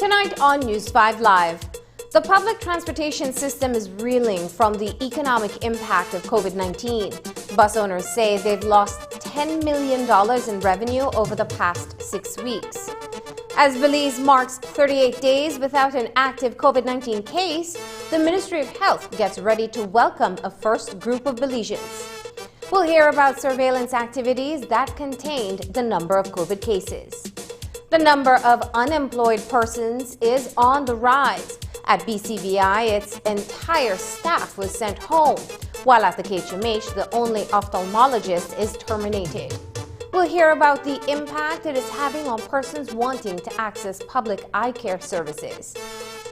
Tonight on News 5 Live, the public transportation system is reeling from the economic impact of COVID-19. Bus owners say they've lost $10 million in revenue over the past 6 weeks. As Belize marks 38 days without an active COVID-19 case, the Ministry of Health gets ready to welcome a first group of Belizeans. We'll hear about surveillance activities that contained the number of COVID cases. The number of unemployed persons is on the rise. At BCVI, its entire staff was sent home, while at the KHMH, the only ophthalmologist is terminated. We'll hear about the impact it is having on persons wanting to access public eye care services.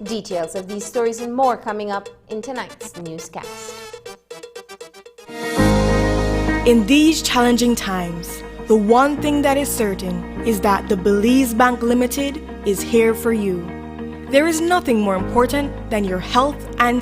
Details of these stories and more coming up in tonight's newscast. In these challenging times, the one thing that is certain is that the Belize Bank Limited is here for you. There is nothing more important than your health and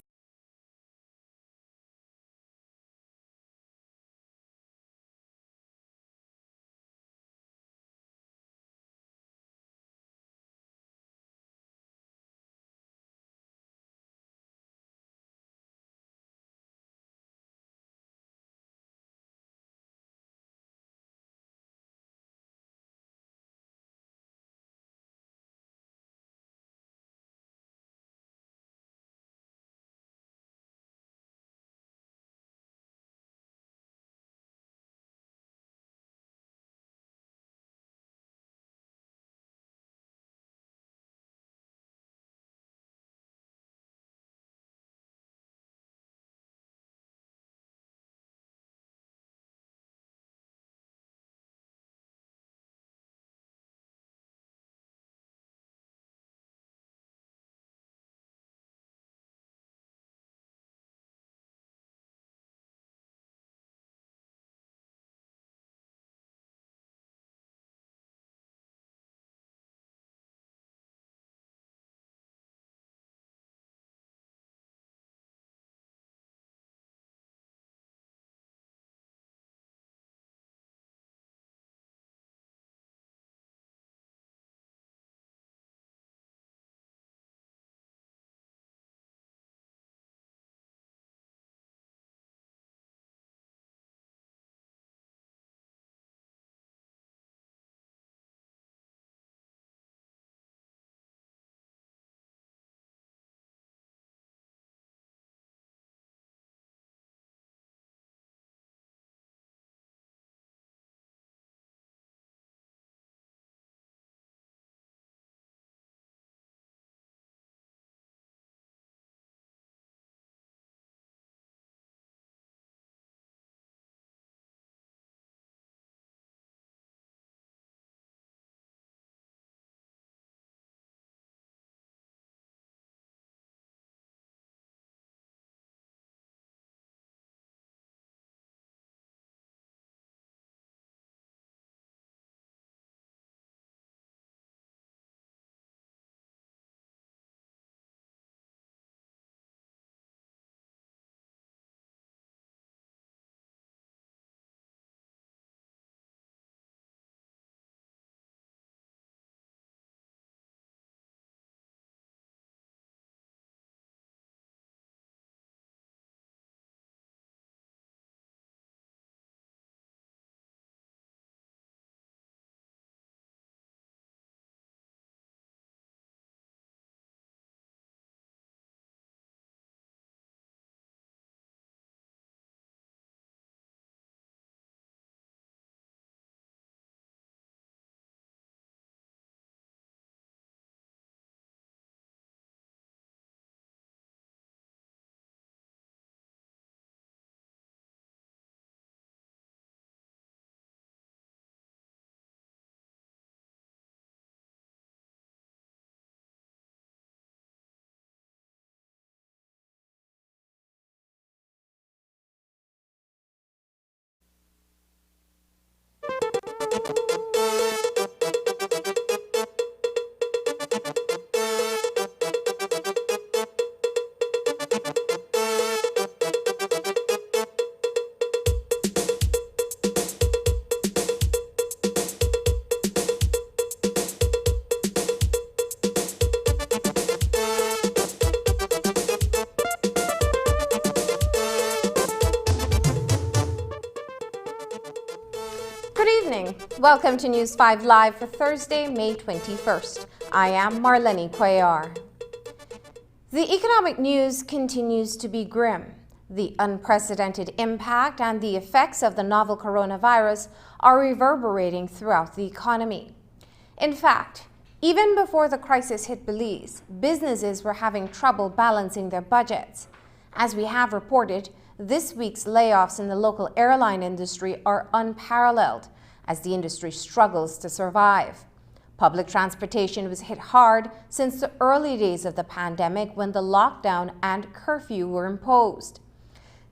Welcome to News 5 Live for Thursday, May 21st. I am Marlene Cuellar. The economic news continues to be grim. The unprecedented impact and the effects of the novel coronavirus are reverberating throughout the economy. In fact, even before the crisis hit Belize, businesses were having trouble balancing their budgets. As we have reported, this week's layoffs in the local airline industry are unparalleled as the industry struggles to survive. Public transportation was hit hard since the early days of the pandemic when the lockdown and curfew were imposed.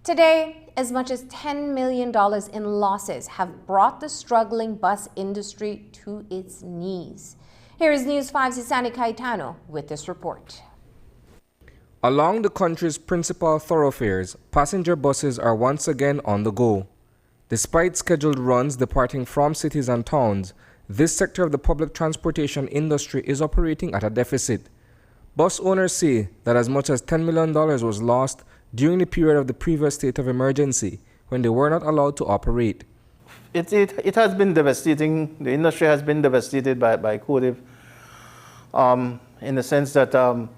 Today, as much as $10 million in losses have brought the struggling bus industry to its knees. Here is News 5's Isani Cayetano with this report. Along the country's principal thoroughfares, passenger buses are once again on the go. Despite scheduled runs departing from cities and towns, this sector of the public transportation industry is operating at a deficit. Bus owners say that as much as $10 million was lost during the period of the previous state of emergency when they were not allowed to operate. It has been devastating. The industry has been devastated by COVID in the sense that the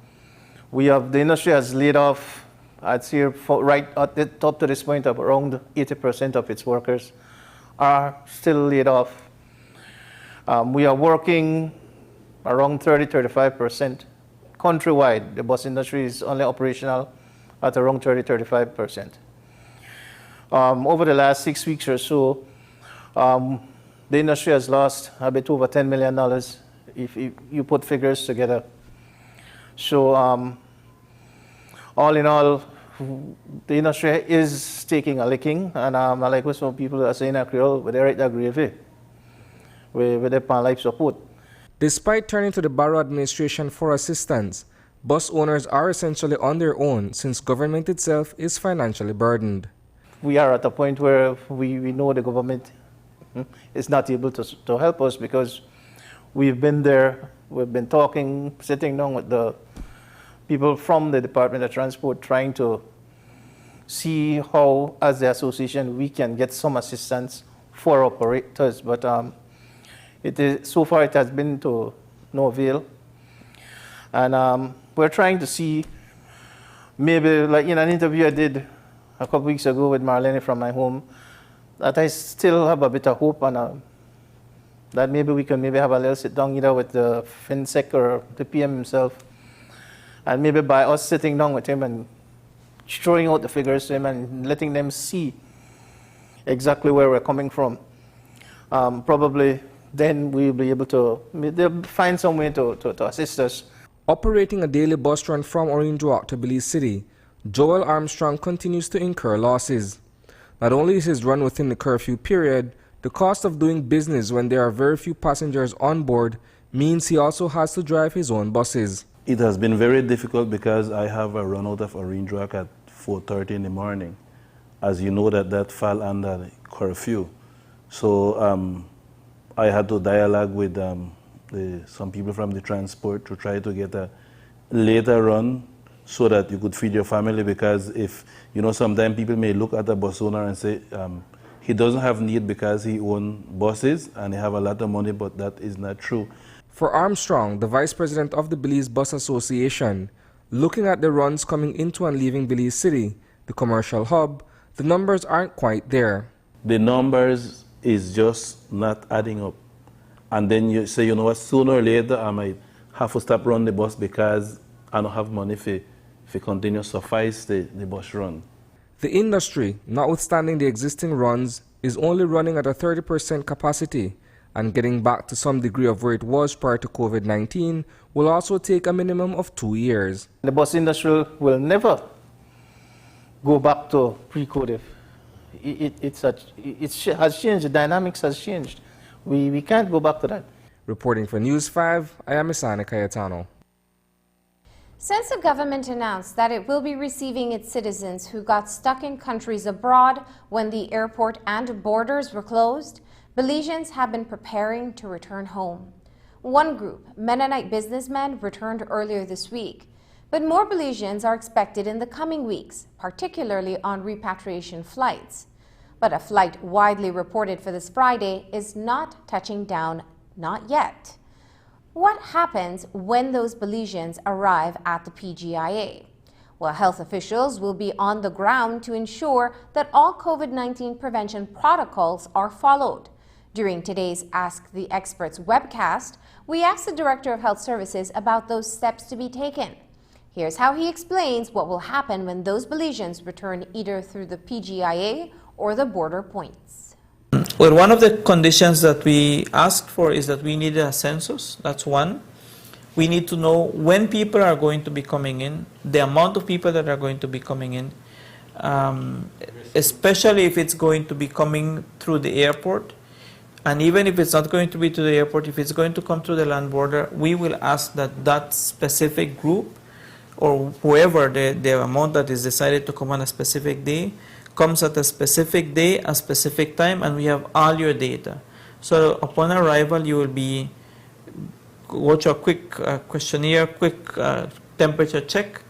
industry has laid off, I'd say right at the top to this point of around 80% of its workers are still laid off. We are working around 30-35%. Countrywide, the bus industry is only operational at around 30-35%. Over the last 6 weeks or so, the industry has lost a bit over $10 million if you put figures together. So all in all, the industry is taking a licking, and I like what some people are saying in Creole, with the right gravy, with the pan life support. Despite turning to the Barrow administration for assistance, bus owners are essentially on their own since government itself is financially burdened. We are at a point where we know the government is not able to help us because we've been there, we've been talking, sitting down with the people from the Department of Transport trying to see how, as the association, we can get some assistance for operators. But so far it has been to no avail. And we're trying to see, maybe like in an interview I did a couple weeks ago with Marlene from my home, that I still have a bit of hope and that maybe we can have a little sit down either with the FinSec or the PM himself. And maybe by us sitting down with him and throwing out the figures to him and letting them see exactly where we're coming from, probably then we'll be able to they'll find some way to assist us. Operating a daily bus run from Orange Walk to Belize City, Joel Armstrong continues to incur losses. Not only is his run within the curfew period, the cost of doing business when there are very few passengers on board means he also has to drive his own buses. It has been very difficult because I have a run out of Orange Walk at 4:30 in the morning. As you know, that fell under the curfew. So I had to dialogue with some people from the transport to try to get a later run so that you could feed your family, because if, sometimes people may look at a bus owner and say he doesn't have need because he owns buses and he have a lot of money, but that is not true. For Armstrong, the vice president of the Belize Bus Association, looking at the runs coming into and leaving Belize City, the commercial hub, the numbers aren't quite there. The numbers is just not adding up. And then you say, sooner or later I might have to stop running the bus because I don't have money to continue to suffice the bus run. The industry, notwithstanding the existing runs, is only running at a 30% capacity, and getting back to some degree of where it was prior to COVID-19 will also take a minimum of 2 years. The bus industry will never go back to pre-COVID. It has changed, the dynamics has changed. We can't go back to that. Reporting for News 5, I am Isani Cayetano. Since the government announced that it will be receiving its citizens who got stuck in countries abroad when the airport and borders were closed, Belizeans have been preparing to return home. One group, Mennonite businessmen, returned earlier this week, but more Belizeans are expected in the coming weeks, particularly on repatriation flights. But a flight widely reported for this Friday is not touching down, not yet. What happens when those Belizeans arrive at the PGIA? Well, health officials will be on the ground to ensure that all COVID-19 prevention protocols are followed. During today's Ask the Experts webcast, we asked the Director of Health Services about those steps to be taken. Here's how he explains what will happen when those Belizeans return either through the PGIA or the border points. Well, one of the conditions that we asked for is that we need a census. That's one. We need to know when people are going to be coming in, the amount of people that are going to be coming in, especially if it's going to be coming through the airport. And even if it's not going to be to the airport, if it's going to come through the land border, we will ask that that specific group or whoever the amount that is decided to come on a specific day comes at a specific day, a specific time, and we have all your data. So upon arrival, you will be go to a quick questionnaire, quick temperature check,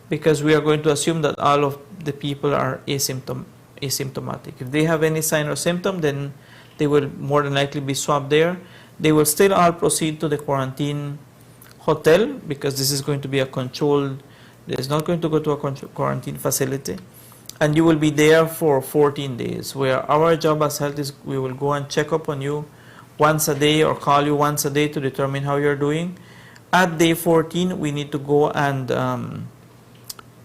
because we are going to assume that all of the people are asymptomatic. If they have any sign or symptom, then they will more than likely be swabbed there. They will still all proceed to the quarantine hotel, because this is going to be a controlled, it's not going to go to a quarantine facility. And you will be there for 14 days, where our job as health is we will go and check up on you once a day or call you once a day to determine how you're doing. At day 14, we need to go and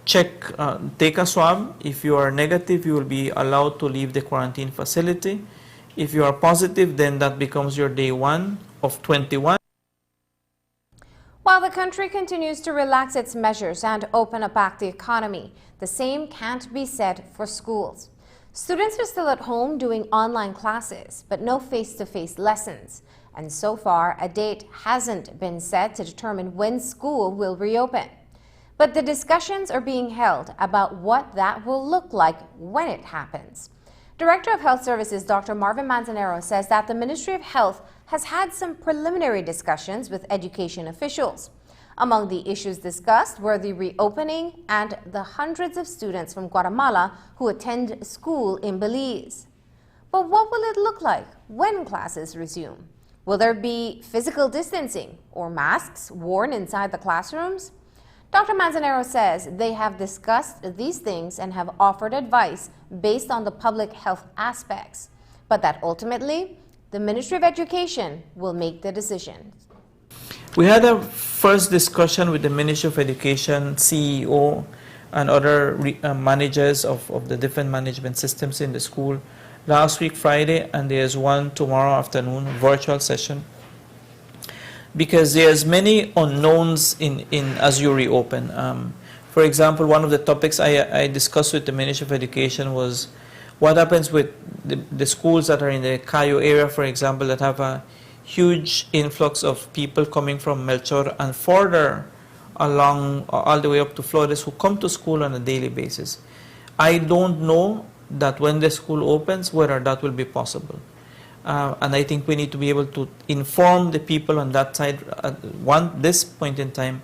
take a swab. If you are negative, you will be allowed to leave the quarantine facility. If you are positive, then that becomes your day 1 of 21. While the country continues to relax its measures and open up back the economy, the same can't be said for schools. Students are still at home doing online classes, but no face-to-face lessons. And so far, a date hasn't been set to determine when school will reopen. But the discussions are being held about what that will look like when it happens. Director of Health Services Dr. Marvin Manzanero says that the Ministry of Health has had some preliminary discussions with education officials. Among the issues discussed were the reopening and the hundreds of students from Guatemala who attend school in Belize. But what will it look like when classes resume? Will there be physical distancing or masks worn inside the classrooms? Dr. Manzanero says they have discussed these things and have offered advice based on the public health aspects, but that ultimately the Ministry of Education will make the decision. We had a first discussion with the Ministry of Education, CEO, and other managers of the different management systems in the school last week Friday, and there's one tomorrow afternoon, virtual session, because there's many unknowns in as you reopen. For example, one of the topics I discussed with the Ministry of Education was what happens with the schools that are in the Cayo area, for example, that have a huge influx of people coming from Melchor and further along all the way up to Flores who come to school on a daily basis. I don't know that when the school opens whether that will be possible. And I think we need to be able to inform the people on that side at this point in time.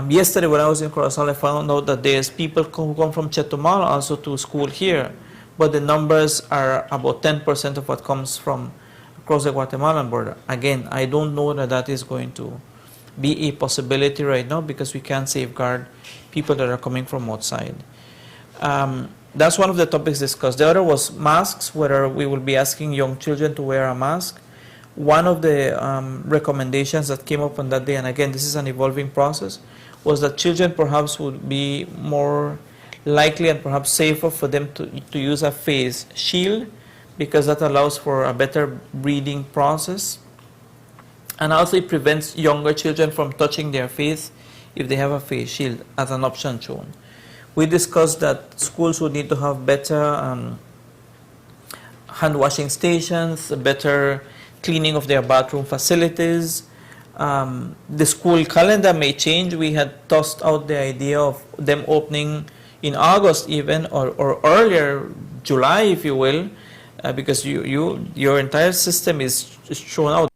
Yesterday when I was in Corazon, I found out that there's people who come from Chetumal also to school here, but the numbers are about 10% of what comes from across the Guatemalan border. Again, I don't know that that is going to be a possibility right now because we can't safeguard people that are coming from outside. That's one of the topics discussed. The other was masks, whether we will be asking young children to wear a mask. One of the recommendations that came up on that day, and again, this is an evolving process, was that children perhaps would be more likely and perhaps safer for them to use a face shield, because that allows for a better breathing process. And also it prevents younger children from touching their face if they have a face shield as an option shown. We discussed that schools would need to have better hand washing stations, better cleaning of their bathroom facilities. The school calendar may change. We had tossed out the idea of them opening in August even, or earlier, July if you will, because your entire system is thrown out.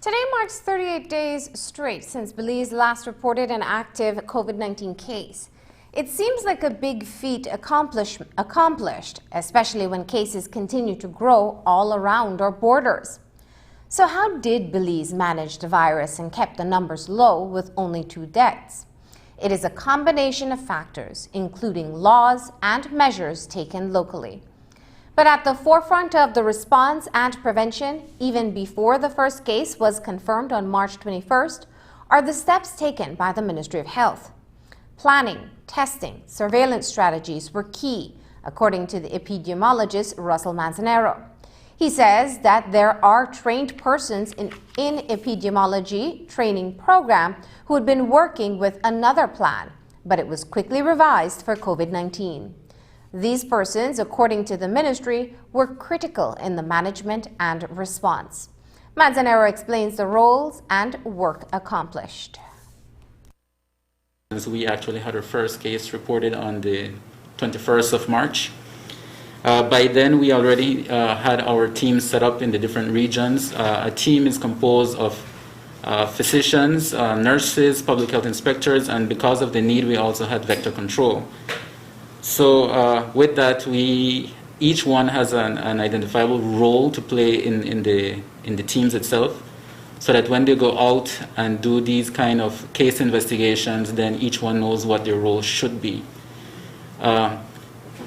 Today marks 38 days straight since Belize last reported an active COVID-19 case. It seems like a big feat accomplished, especially when cases continue to grow all around our borders. So how did Belize manage the virus and kept the numbers low with only 2 deaths? It is a combination of factors, including laws and measures taken locally. But at the forefront of the response and prevention, even before the first case was confirmed on March 21st, are the steps taken by the Ministry of Health. Planning, testing, surveillance strategies were key, according to the epidemiologist Russell Manzanero. He says that there are trained persons in epidemiology training program who had been working with another plan, but it was quickly revised for COVID-19. These persons, according to the ministry, were critical in the management and response. Manzanero explains the roles and work accomplished. We actually had our first case reported on the 21st of March. By then, we already had our team set up in the different regions. A team is composed of physicians, nurses, public health inspectors, and because of the need, we also had vector control. So with that, each one has an identifiable role to play in the teams itself, so that when they go out and do these kind of case investigations, then each one knows what their role should be.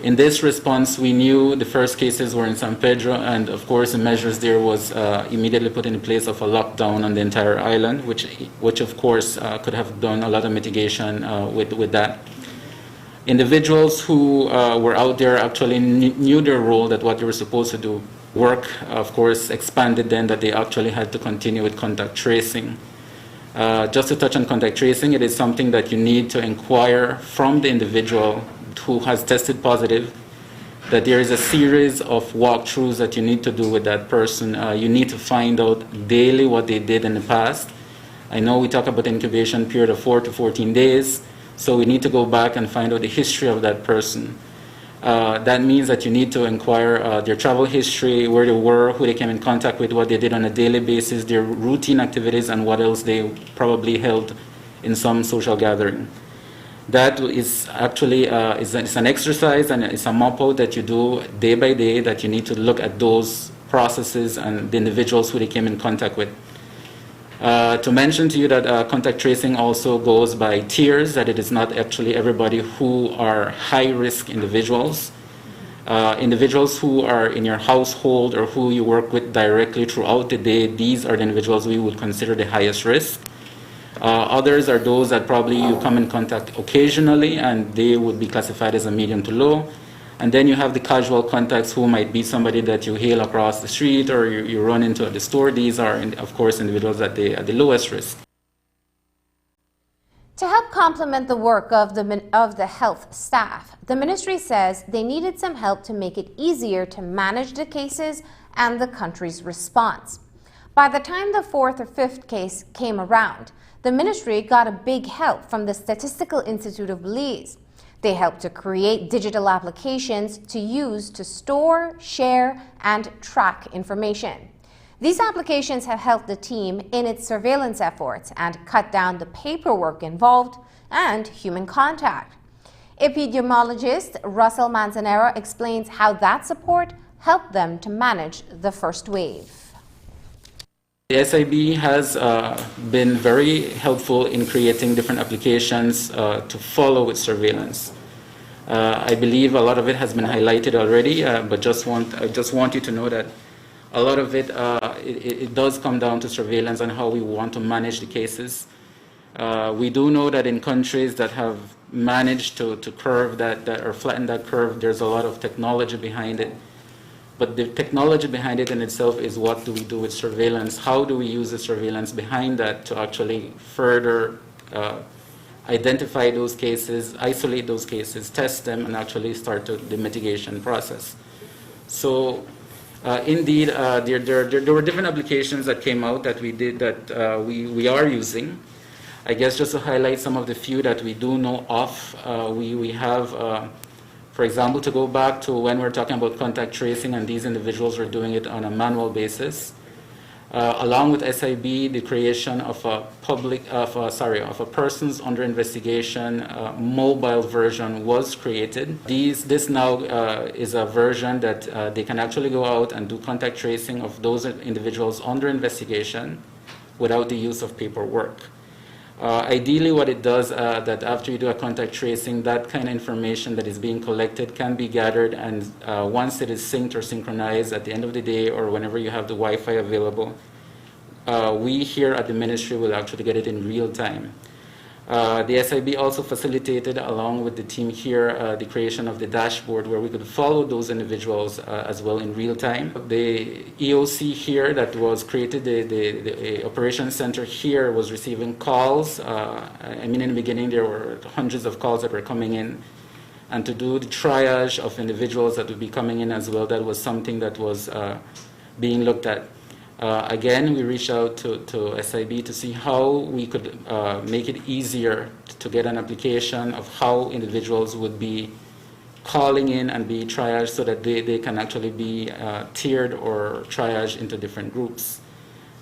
In this response, we knew the first cases were in San Pedro, and of course the measures there was immediately put in place of a lockdown on the entire island, which of course could have done a lot of mitigation with that. Individuals who were out there actually knew their role, that what they were supposed to do. Work, of course, expanded then that they actually had to continue with contact tracing. Just to touch on contact tracing, it is something that you need to inquire from the individual who has tested positive, that there is a series of walkthroughs that you need to do with that person. You need to find out daily what they did in the past. I know we talk about incubation period of 4 to 14 days, so we need to go back and find out the history of that person. That means that you need to inquire their travel history, where they were, who they came in contact with, what they did on a daily basis, their routine activities, and what else they probably held in some social gathering. That is actually it's an exercise, and it's a mop-out that you do day by day, that you need to look at those processes and the individuals who they came in contact with. To mention to you that contact tracing also goes by tiers, that it is not actually everybody who are high-risk individuals. Individuals who are in your household or who you work with directly throughout the day, these are the individuals we would consider the highest risk. Others are those that probably you come in contact occasionally, and they would be classified as a medium to low. And then you have the casual contacts, who might be somebody that you hail across the street or you run into at the store. These are, of course, individuals at the lowest risk. To help complement the work of the health staff, the ministry says they needed some help to make it easier to manage the cases and the country's response. By the time the 4th or 5th case came around, the ministry got a big help from the Statistical Institute of Belize. They helped to create digital applications to use to store, share, and track information. These applications have helped the team in its surveillance efforts and cut down the paperwork involved and human contact. Epidemiologist Russell Manzanero explains how that support helped them to manage the first wave. The SIB has been very helpful in creating different applications to follow with surveillance. I believe a lot of it has been highlighted already, but I just want you to know that a lot of it, it does come down to surveillance and how we want to manage the cases. We do know that in countries that have managed to curve that or flatten that curve, there's a lot of technology behind it. But the technology behind it in itself is, what do we do with surveillance? How do we use the surveillance behind that to actually further identify those cases, isolate those cases, test them, and actually start the mitigation process? So indeed, there were different applications that came out that we did, that we are using. I guess just to highlight some of the few that we do know of, we have for example, to go back to when we're talking about contact tracing and these individuals are doing it on a manual basis, Along with SIB, the creation of a persons under investigation mobile version was created. This now is a version that they can actually go out and do contact tracing of those individuals under investigation without the use of paperwork. Ideally, what it does, that after you do a contact tracing, that kind of information that is being collected can be gathered, and once it is synced or synchronized at the end of the day or whenever you have the Wi-Fi available, we here at the ministry will actually get it in real time. The SIB also facilitated, along with the team here, the creation of the dashboard where we could follow those individuals as well in real time. The EOC here that was created, the operations center here, was receiving calls. I mean, in the beginning there were hundreds of calls that were coming in. And to do the triage of individuals that would be coming in as well, that was something that was being looked at. Again, we reached out to SIB to see how we could make it easier to get an application of how individuals would be calling in and be triaged so that they can actually be tiered or triaged into different groups.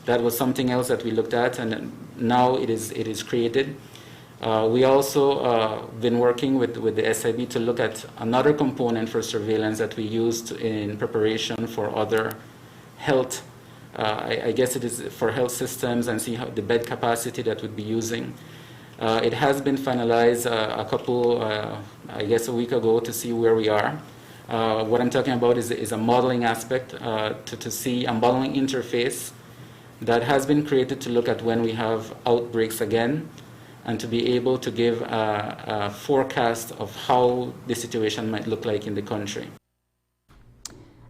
That was something else that we looked at, and now it is created. We also been working with the SIB to look at another component for surveillance that we used in preparation for other health. I guess it is for health systems, and see how the bed capacity that would be using. It has been finalized I guess a week ago, to see where we are. What I'm talking about is a modeling aspect, to see a modeling interface that has been created to look at when we have outbreaks again, and to be able to give a forecast of how the situation might look like in the country.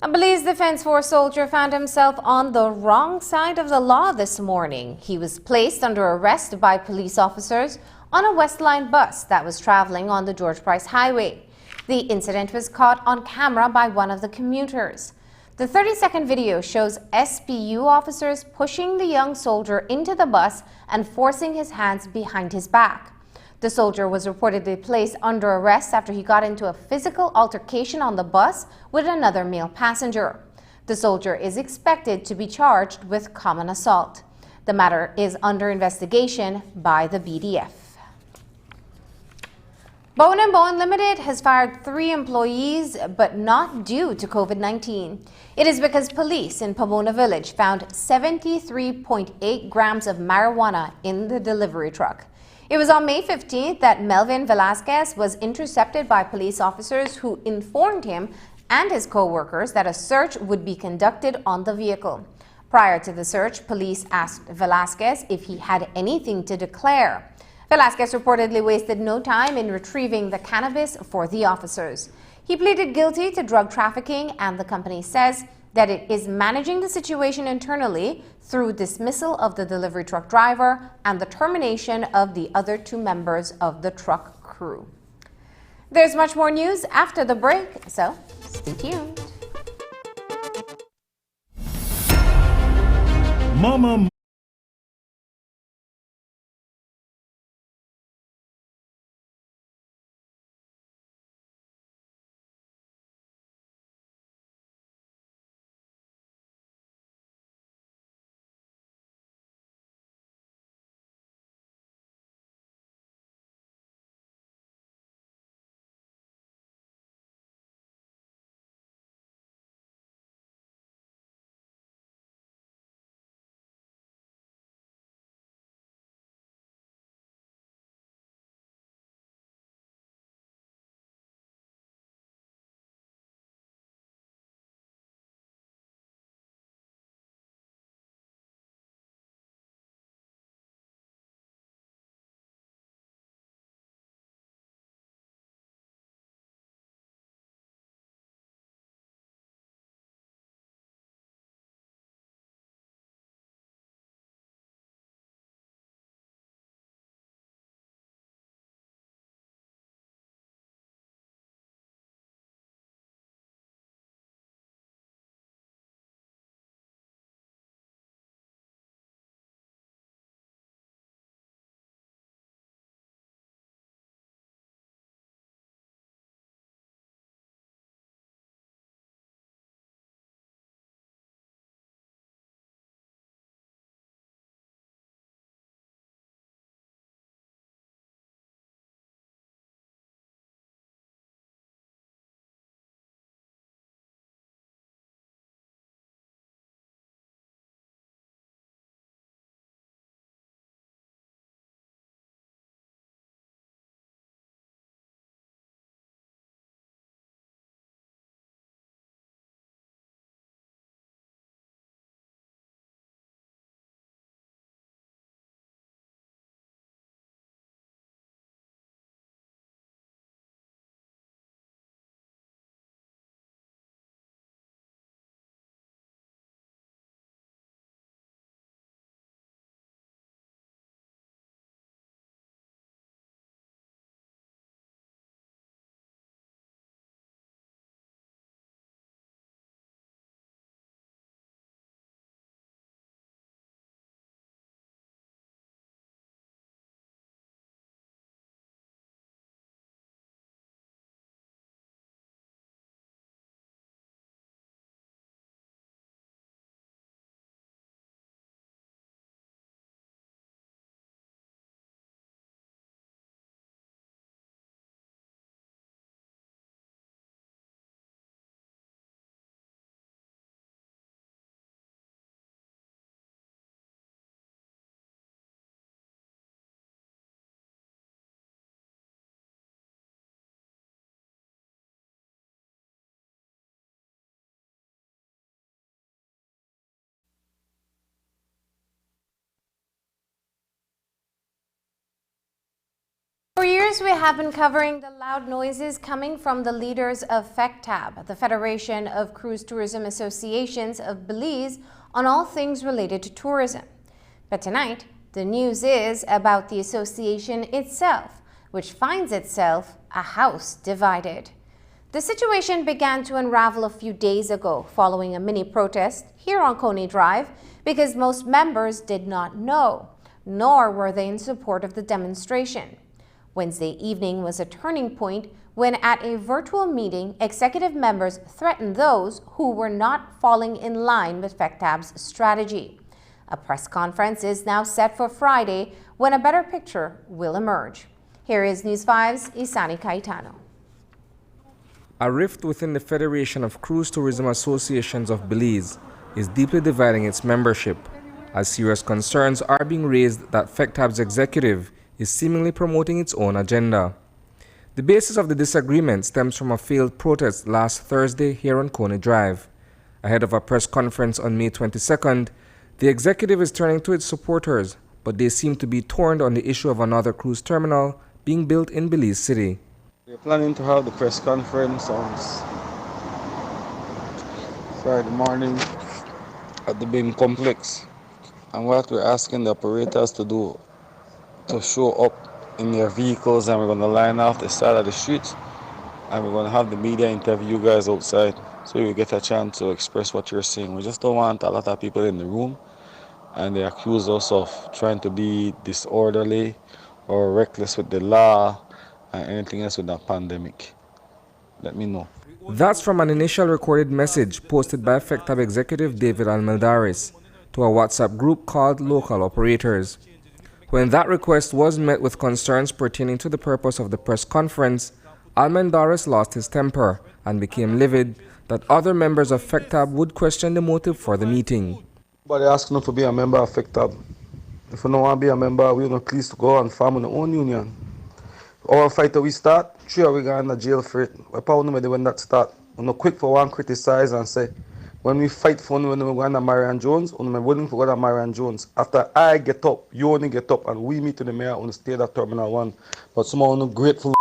A Belize Defense Force soldier found himself on the wrong side of the law this morning. He was placed under arrest by police officers on a Westline bus that was traveling on the George Price Highway. The incident was caught on camera by one of the commuters. The 30-second video shows SPU officers pushing the young soldier into the bus and forcing his hands behind his back. The soldier was reportedly placed under arrest after he got into a physical altercation on the bus with another male passenger. The soldier is expected to be charged with common assault. The matter is under investigation by the BDF. Bowen & Bowen Limited has fired 3 employees, but not due to COVID-19. It is because police in Pomona Village found 73.8 grams of marijuana in the delivery truck. It was on May 15th that Melvin Velasquez was intercepted by police officers who informed him and his co-workers that a search would be conducted on the vehicle. Prior to the search, police asked Velasquez if he had anything to declare. Velasquez reportedly wasted no time in retrieving the cannabis for the officers. He pleaded guilty to drug trafficking, and the company says that it is managing the situation internally through dismissal of the delivery truck driver and the termination of the other 2 members of the truck crew. There's much more news after the break, so stay tuned. Mama First, we have been covering the loud noises coming from the leaders of FECTAB, the Federation of Cruise Tourism Associations of Belize, on all things related to tourism. But tonight, the news is about the association itself, which finds itself a house divided. The situation began to unravel a few days ago following a mini protest here on Coney Drive because most members did not know, nor were they in support of the demonstration. Wednesday evening was a turning point when at a virtual meeting, executive members threatened those who were not falling in line with FECTAB's strategy. A press conference is now set for Friday when a better picture will emerge. Here is News 5's Isani Caetano. A rift within the Federation of Cruise Tourism Associations of Belize is deeply dividing its membership, as serious concerns are being raised that FECTAB's executive is seemingly promoting its own agenda. The basis of the disagreement stems from a failed protest last Thursday here on Coney Drive. Ahead of a press conference on May 22nd, the executive is turning to its supporters, but they seem to be torn on the issue of another cruise terminal being built in Belize City. We're planning to have the press conference on Friday morning at the BIM complex. And what we're asking the operators to do, to show up in their vehicles, and we're going to line off the side of the street, and we're going to have the media interview you guys outside so you get a chance to express what you're saying. We just don't want a lot of people in the room, and they accuse us of trying to be disorderly or reckless with the law and anything else with that pandemic. Let me know. That's from an initial recorded message posted by FECTAB executive David Almendaris to a WhatsApp group called Local Operators. When that request was met with concerns pertaining to the purpose of the press conference, Almendaris lost his temper and became livid that other members of FECTAB would question the motive for the meeting. Nobody asking us to be a member of FECTAB. If we don't want to be a member, we're not pleased to go and form our own union. Our fight that we start, 3 are we going to jail for it. We're probably when that start. We're not quick for one criticize and say, when we fight for when we're going to Marianne Jones, we're willing to go to Marianne Jones. After I get up, you only get up, and we meet to the mayor on the state of Terminal 1. But someone ungrateful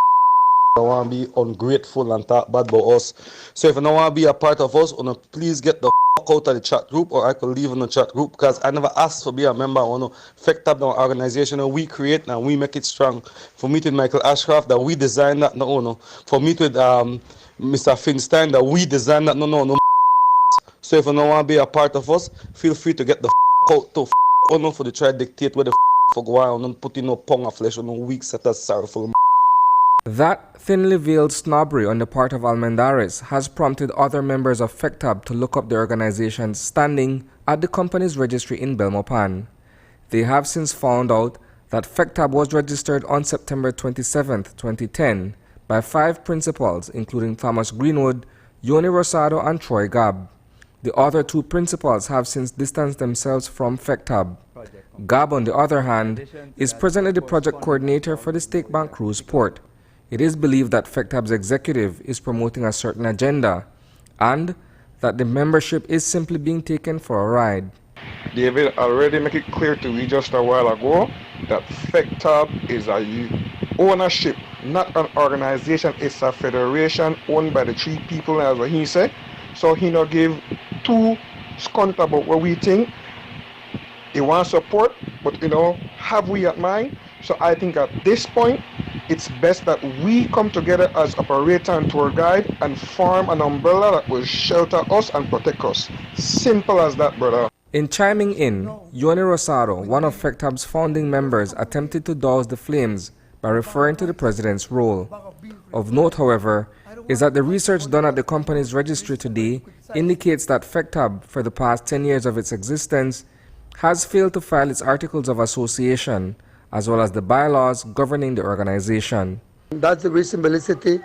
don't want to be ungrateful and talk bad about us. So if you don't want to be a part of us, please get the out of the chat group, or I could leave in the chat group, because I never asked to be a member. I want to FECTAB the organization that we create and we make it strong. For me with Michael Ashcroft, that we designed that, no. For me with Mr. Finstein, that we designed that, no. So if you don't want to be a part of us, feel free to get the out to for the try to dictate where the for go on and put in no pound of flesh or no weak set as sorrowful. That thinly veiled snobbery on the part of Almendaris has prompted other members of FECTAB to look up the organization's standing at the company's registry in Belmopan. They have since found out that FECTAB was registered on September 27, 2010 by 5 principals, including Thomas Greenwood, Yoni Rosado, and Troy Gabb. The other 2 principals have since distanced themselves from FECTAB. Gabb, on the other hand, is presently the project coordinator for the Stake Bank Cruise Port. It is believed that FECTAB's executive is promoting a certain agenda and that the membership is simply being taken for a ride. David already made it clear to me just a while ago that FECTAB is a ownership, not an organization. It's a federation owned by the 3 people, as he said. So he not give 2 scunt about what we think. He wants support, but have we at mind? So I think at this point, it's best that we come together as operator and tour guide and form an umbrella that will shelter us and protect us. Simple as that, brother. In chiming in, Yoni Rosado, one of FECTAB's founding members, attempted to douse the flames by referring to the president's role. Of note, however, is that the research done at the company's registry today indicates that FECTAB, for the past 10 years of its existence, has failed to file its articles of association, as well as the bylaws governing the organization. That's the reason Belize City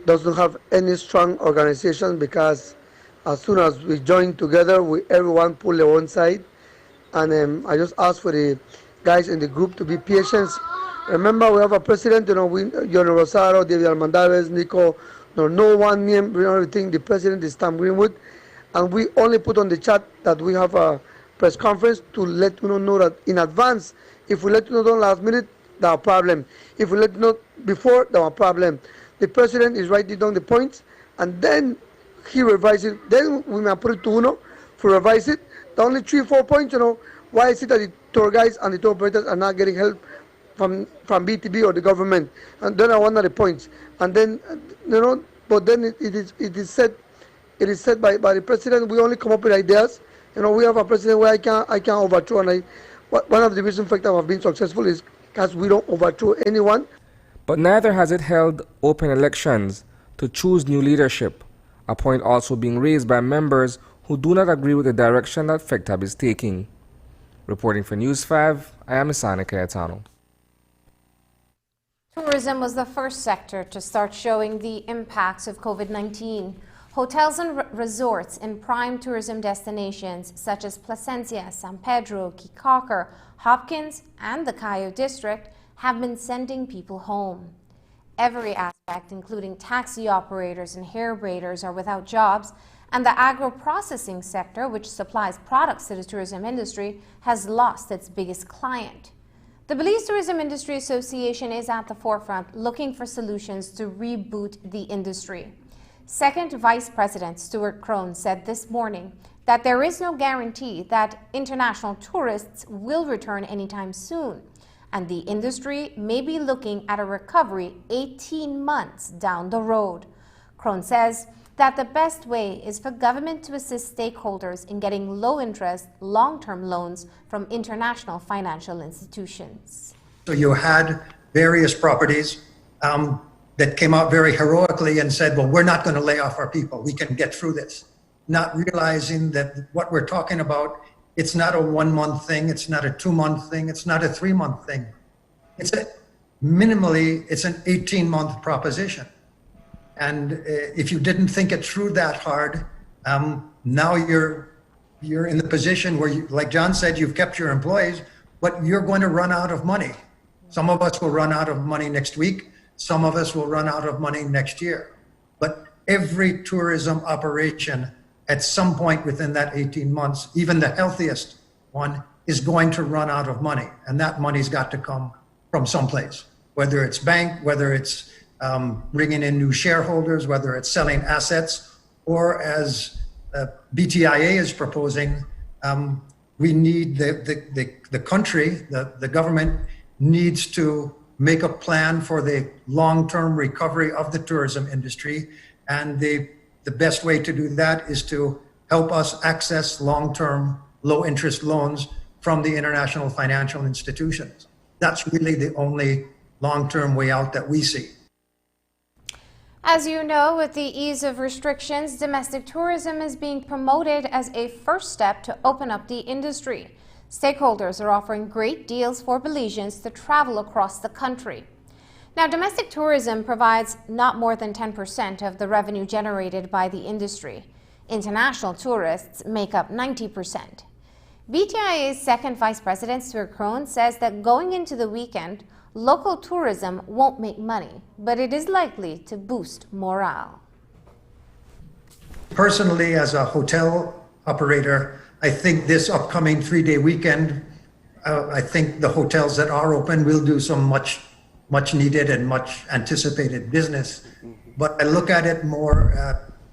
doesn't have any strong organization, because as soon as we join together, everyone pull their own side. And I just ask for the guys in the group to be patient. Remember, we have a president, Yoni Rosado, David Almendaris, Nico, no one name, everything. The president is Tom Greenwood. And we only put on the chat that we have a press conference to let you know that in advance. If we let you know last minute, there are problem. If we let know before, there are problem. The president is writing down the points, and then he revises it. Then we may put it to UNO to revise it. The only 3-4 points, why is it that the tour guides and the tour operators are not getting help from BTB or the government? And then I want the points. And then, but then it is said by the president. We only come up with ideas. We have a president where I can't overthrow. And one of the reasons factors have been successful is because we don't overthrow anyone. But neither has it held open elections to choose new leadership, a point also being raised by members who do not agree with the direction that FECTAB is taking. Reporting for News 5, I am Isani Cayetano. Tourism was the first sector to start showing the impacts of COVID-19. Hotels and resorts in prime tourism destinations such as Placencia, San Pedro, Kikaker, Hopkins, and the Cayo district have been sending people home. Every aspect, including taxi operators and hair braiders, are without jobs, and the agro-processing sector, which supplies products to the tourism industry, has lost its biggest client. The Belize Tourism Industry Association is at the forefront looking for solutions to reboot the industry. Second Vice President Stuart Crone said this morning that there is no guarantee that international tourists will return anytime soon, and the industry may be looking at a recovery 18 months down the road. Crone says that the best way is for government to assist stakeholders in getting low-interest, long-term loans from international financial institutions. So you had various properties that came out very heroically and said, well, we're not going to lay off our people. We can get through this. Not realizing that what we're talking about, it's not a 1 month thing. It's not a 2 month thing. It's not a 3 month thing. It's minimally, it's an 18-month proposition. And if you didn't think it through that hard, now you're in the position where, like John said, you've kept your employees, but you're going to run out of money. Some of us will run out of money next week. Some of us will run out of money next year. But every tourism operation at some point within that 18 months, even the healthiest one, is going to run out of money. And that money's got to come from someplace, whether it's bank, whether it's bringing in new shareholders, whether it's selling assets, or as BTIA is proposing, we need the country, the government needs to make a plan for the long-term recovery of the tourism industry. And the best way to do that is to help us access long-term, low-interest loans from the international financial institutions. That's really the only long-term way out that we see. As you know, with the ease of restrictions, domestic tourism is being promoted as a first step to open up the industry. Stakeholders are offering great deals for Belizeans to travel across the country. Now, domestic tourism provides not more than 10% of the revenue generated by the industry. International tourists make up 90%. BTIA's second Vice President Stuart Crone says that going into the weekend, local tourism won't make money, but it is likely to boost morale. Personally, as a hotel operator, I think this upcoming 3-day weekend, I think the hotels that are open will do some much needed and much anticipated business. But I look at it more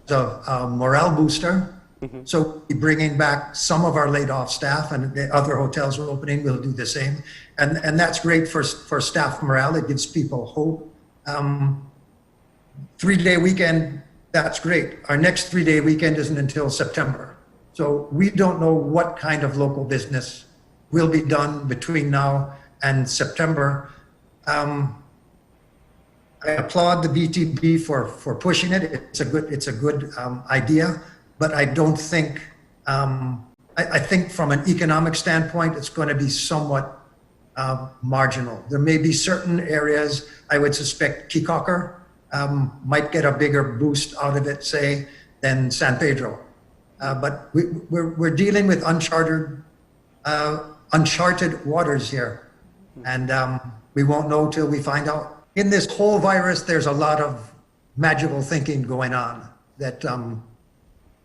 as a morale booster. So we're bringing back some of our laid off staff, and the other hotels are opening, we'll do the same. And that's great for staff morale. It gives people hope. 3-day weekend, that's great. Our next 3-day weekend isn't until September. So we don't know what kind of local business will be done between now and September. I applaud the BTB for pushing it. It's a good idea, but I don't think, I think from an economic standpoint, it's going to be somewhat marginal. There may be certain areas, I would suspect Kikaker might get a bigger boost out of it, say, than San Pedro. But we're dealing with uncharted waters here, and we won't know till we find out. In this whole virus, there's a lot of magical thinking going on that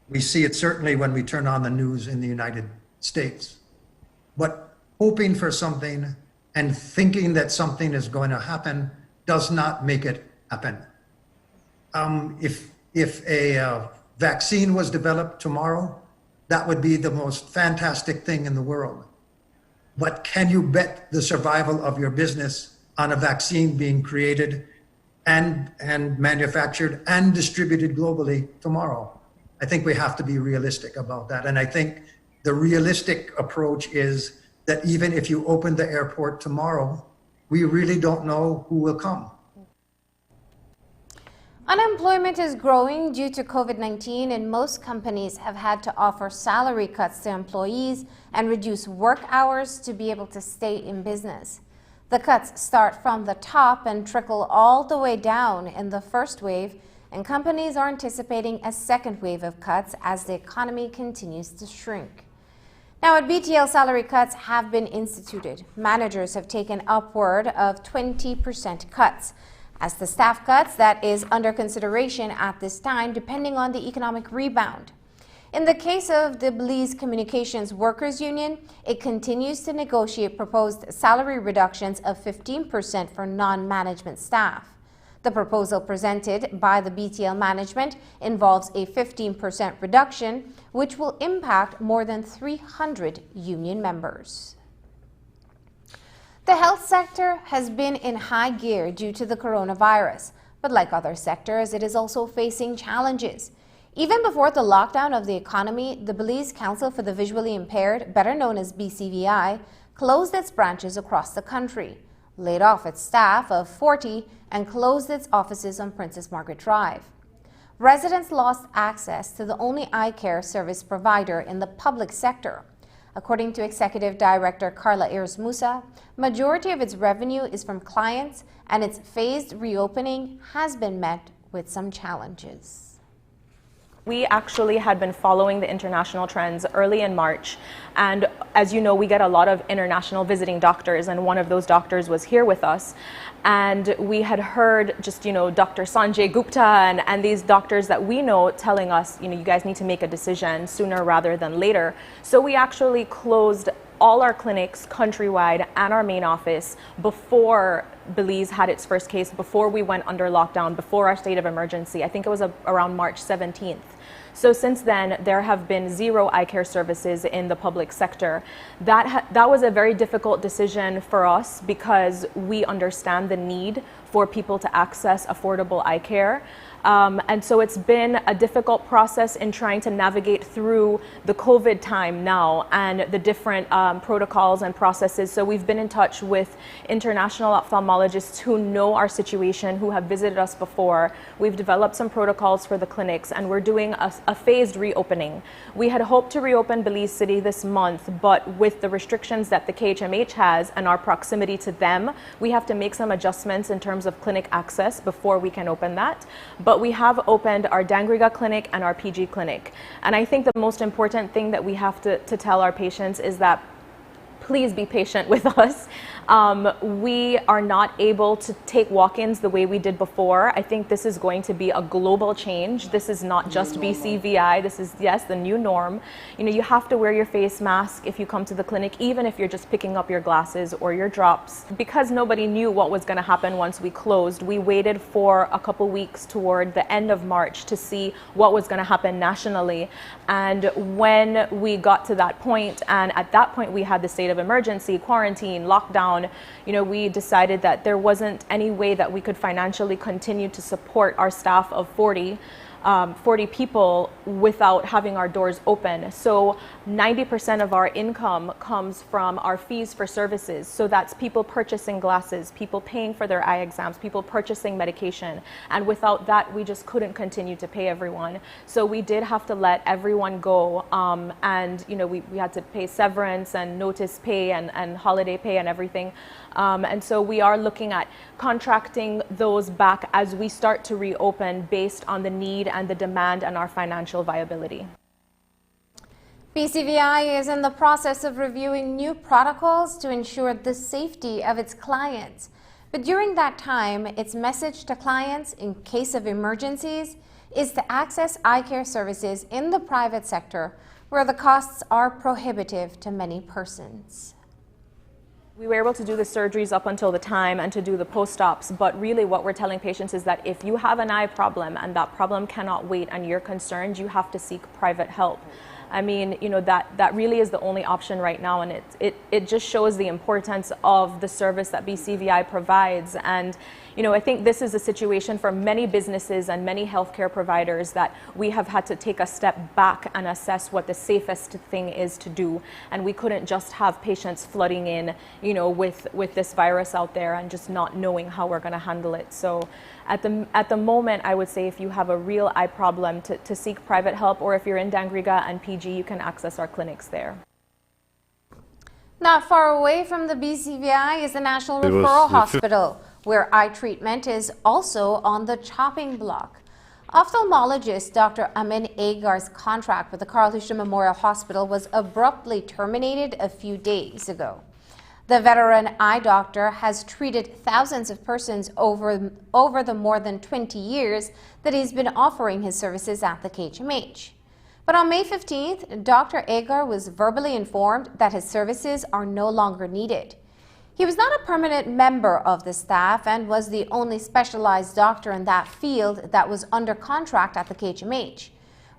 we see it certainly when we turn on the news in the United States. But hoping for something and thinking that something is going to happen does not make it happen. If a vaccine was developed tomorrow, that would be the most fantastic thing in the world. But can you bet the survival of your business on a vaccine being created and manufactured and distributed globally tomorrow? I think we have to be realistic about that. And I think the realistic approach is that even if you open the airport tomorrow, we really don't know who will come. Unemployment is growing due to COVID-19, and most companies have had to offer salary cuts to employees and reduce work hours to be able to stay in business. The cuts start from the top and trickle all the way down in the first wave, and companies are anticipating a second wave of cuts as the economy continues to shrink. Now, at BTL, salary cuts have been instituted. Managers have taken upward of 20% cuts. As the staff cuts, that is under consideration at this time, depending on the economic rebound. In the case of the Belize Communications Workers Union, it continues to negotiate proposed salary reductions of 15% for non-management staff. The proposal presented by the BTL management involves a 15% reduction, which will impact more than 300 union members. The health sector has been in high gear due to the coronavirus, but like other sectors, it is also facing challenges. Even before the lockdown of the economy, the Belize Council for the Visually Impaired, better known as BCVI, closed its branches across the country, laid off its staff of 40, and closed its offices on Princess Margaret Drive. Residents lost access to the only eye care service provider in the public sector. According to Executive Director Carla Ayers Musa, majority of its revenue is from clients, and its phased reopening has been met with some challenges. We actually had been following the international trends early in March, and as you know, we get a lot of international visiting doctors, and one of those doctors was here with us, and we had heard Dr. Sanjay Gupta and these doctors that we know telling us, you guys need to make a decision sooner rather than later. So we actually closed all our clinics countrywide and our main office before Belize had its first case, before we went under lockdown, before our state of emergency. I think it was around March 17th. So since then, there have been 0 eye care services in the public sector. That was a very difficult decision for us because we understand the need for people to access affordable eye care. And so it's been a difficult process in trying to navigate through the COVID time now and the different protocols and processes. So we've been in touch with international ophthalmologists who know our situation, who have visited us before. We've developed some protocols for the clinics, and we're doing a phased reopening. We had hoped to reopen Belize City this month, but with the restrictions that the KHMH has and our proximity to them, we have to make some adjustments in terms of clinic access before we can open that. But we have opened our Dangriga clinic and our PG clinic. And I think the most important thing that we have to tell our patients is that please be patient with us. We are not able to take walk-ins the way we did before. I think this is going to be a global change. This is not just BCVI. This is, yes, the new norm. You have to wear your face mask if you come to the clinic, even if you're just picking up your glasses or your drops. Because nobody knew what was going to happen once we closed, we waited for a couple weeks toward the end of March to see what was going to happen nationally. And when we got to that point, and at that point we had the state of emergency, quarantine, lockdown, we decided that there wasn't any way that we could financially continue to support our staff of 40 people without having our doors open. So 90% of our income comes from our fees for services. So that's people purchasing glasses, people paying for their eye exams, people purchasing medication. And without that, we just couldn't continue to pay everyone. So we did have to let everyone go. And we had to pay severance and notice pay and holiday pay and everything. And so we are looking at contracting those back as we start to reopen based on the need and the demand and our financial viability. BCVI is in the process of reviewing new protocols to ensure the safety of its clients. But during that time, its message to clients in case of emergencies is to access eye care services in the private sector where the costs are prohibitive to many persons. We were able to do the surgeries up until the time and to do the post-ops, but really what we're telling patients is that if you have an eye problem and that problem cannot wait and you're concerned, you have to seek private help. I mean, you know, that really is the only option right now, and it just shows the importance of the service that BCVI provides. And you know, I think this is a situation for many businesses and many healthcare providers that we have had to take a step back and assess what the safest thing is to do. And we couldn't just have patients flooding in, you know, with this virus out there and just not knowing how we're going to handle it. So at the moment, I would say if you have a real eye problem, to seek private help, or if you're in Dangriga and PG, you can access our clinics there. Not far away from the BCVI is the National Referral Hospital, where eye treatment is also on the chopping block. Ophthalmologist Dr. Amin Agar's contract with the Carl Husham Memorial Hospital was abruptly terminated a few days ago. The veteran eye doctor has treated thousands of persons over the more than 20 years that he's been offering his services at the KHMH. But on May 15th, Dr. Agar was verbally informed that his services are no longer needed. He was not a permanent member of the staff and was the only specialized doctor in that field that was under contract at the KHMH.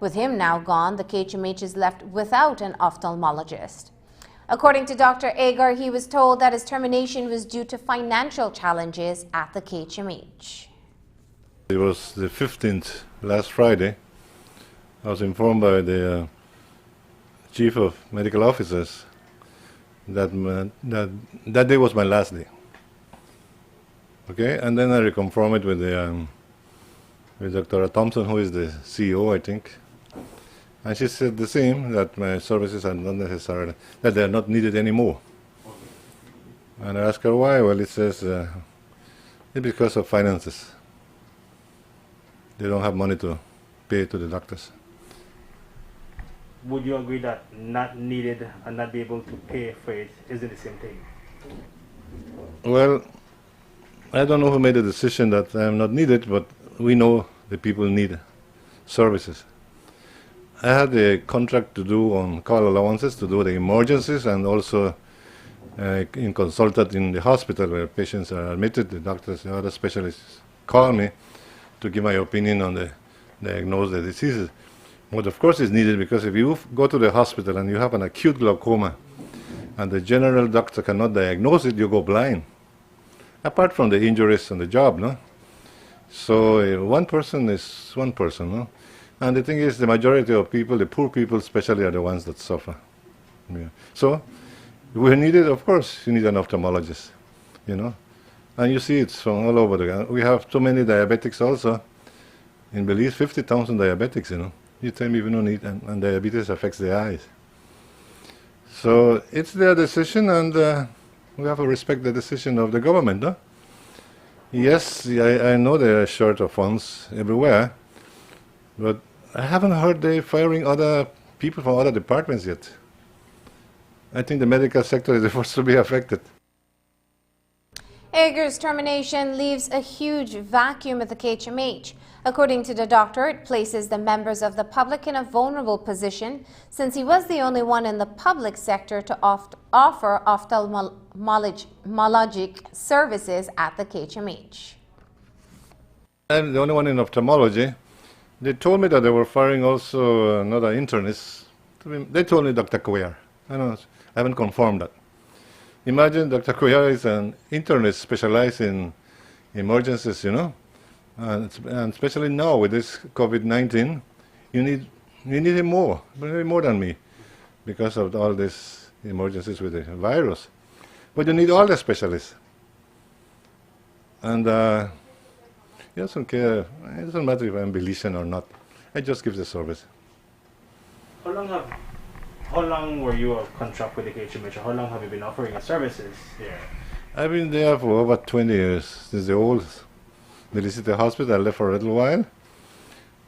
With him now gone, the KHMH is left without an ophthalmologist. According to Dr. Agar, he was told that his termination was due to financial challenges at the KHMH. It was the 15th, last Friday. I was informed by the chief of medical officers that that day was my last day. Okay, and then I reconfirmed it with Dr. Thompson, who is the CEO, I think. And she said the same, that my services are not necessary, that they are not needed anymore. And I asked her why. Well, it says it's because of finances. They don't have money to pay to the doctors. Would you agree that not needed and not be able to pay for it isn't the same thing? Well, I don't know who made the decision that I am not needed, but we know the people need services. I had a contract to do on call allowances to do the emergencies, and also in consultant in the hospital where patients are admitted. The doctors and other specialists call me to give my opinion on the diagnose the diseases. But of course it's needed, because if you go to the hospital and you have an acute glaucoma and the general doctor cannot diagnose it, you go blind. Apart from the injuries on the job, no? So one person is one person, no? And the thing is, the majority of people, the poor people especially, are the ones that suffer. Yeah. So we needed, of course, you need an ophthalmologist, you know. And you see it's from all over the country. We have too many diabetics also. In Belize, 50,000 diabetics, you know. You tell me we don't need, and diabetes affects the eyes. So it's their decision, and we have to respect the decision of the government, no? Yes, I know they are short of funds everywhere, but I haven't heard they firing other people from other departments yet. I think the medical sector is the first to be affected. Agar's termination leaves a huge vacuum at the KHMH. According to the doctor, it places the members of the public in a vulnerable position, since he was the only one in the public sector to offer ophthalmologic services at the KHMH. I'm the only one in ophthalmology. They told me that they were firing also another internist. They told me Dr. Cuellar. I haven't confirmed that. Imagine Dr. Cuellar is an internist specialized in emergencies, you know, and especially now with this COVID-19, you need him more than me, because of all these emergencies with the virus. But you need all the specialists. And he doesn't care. It doesn't matter if I'm Belizean or not. I just give the service. How long were you on contract with the KHMH? How long have you been offering your services there? I've been there for over 20 years, since the old Belize Hospital. I left for a little while,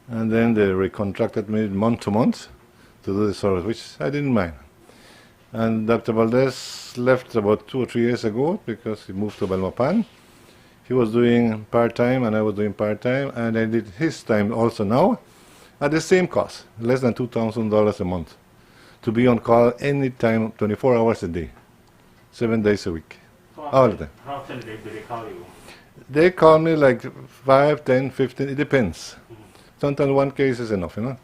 and then they recontracted me month to month to do the service, which I didn't mind. And Dr. Valdez left about 2 or 3 years ago because he moved to Belmopan. He was doing part-time and I was doing part-time, and I did his time also now at the same cost, less than $2,000 a month, to be on call any time, 24 hours a day. 7 days a week, So all the time. How often do they call you? They call me like 5, 10, 15, it depends. Sometimes one case is enough, you know.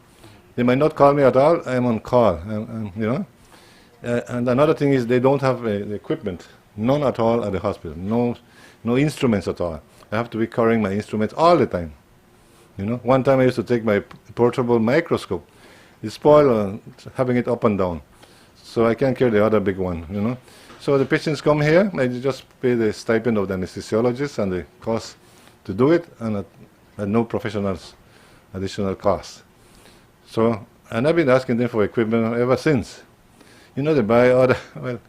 They might not call me at all, I'm on call, you know. And another thing is they don't have the equipment, none at all at the hospital, no instruments at all. I have to be carrying my instruments all the time. You know, one time I used to take my portable microscope. It spoiled having it up and down, so I can't carry the other big one, you know. So the patients come here, I just pay the stipend of the anesthesiologist and the cost to do it, and at no professionals additional cost. So, and I've been asking them for equipment ever since. You know, they buy other, well,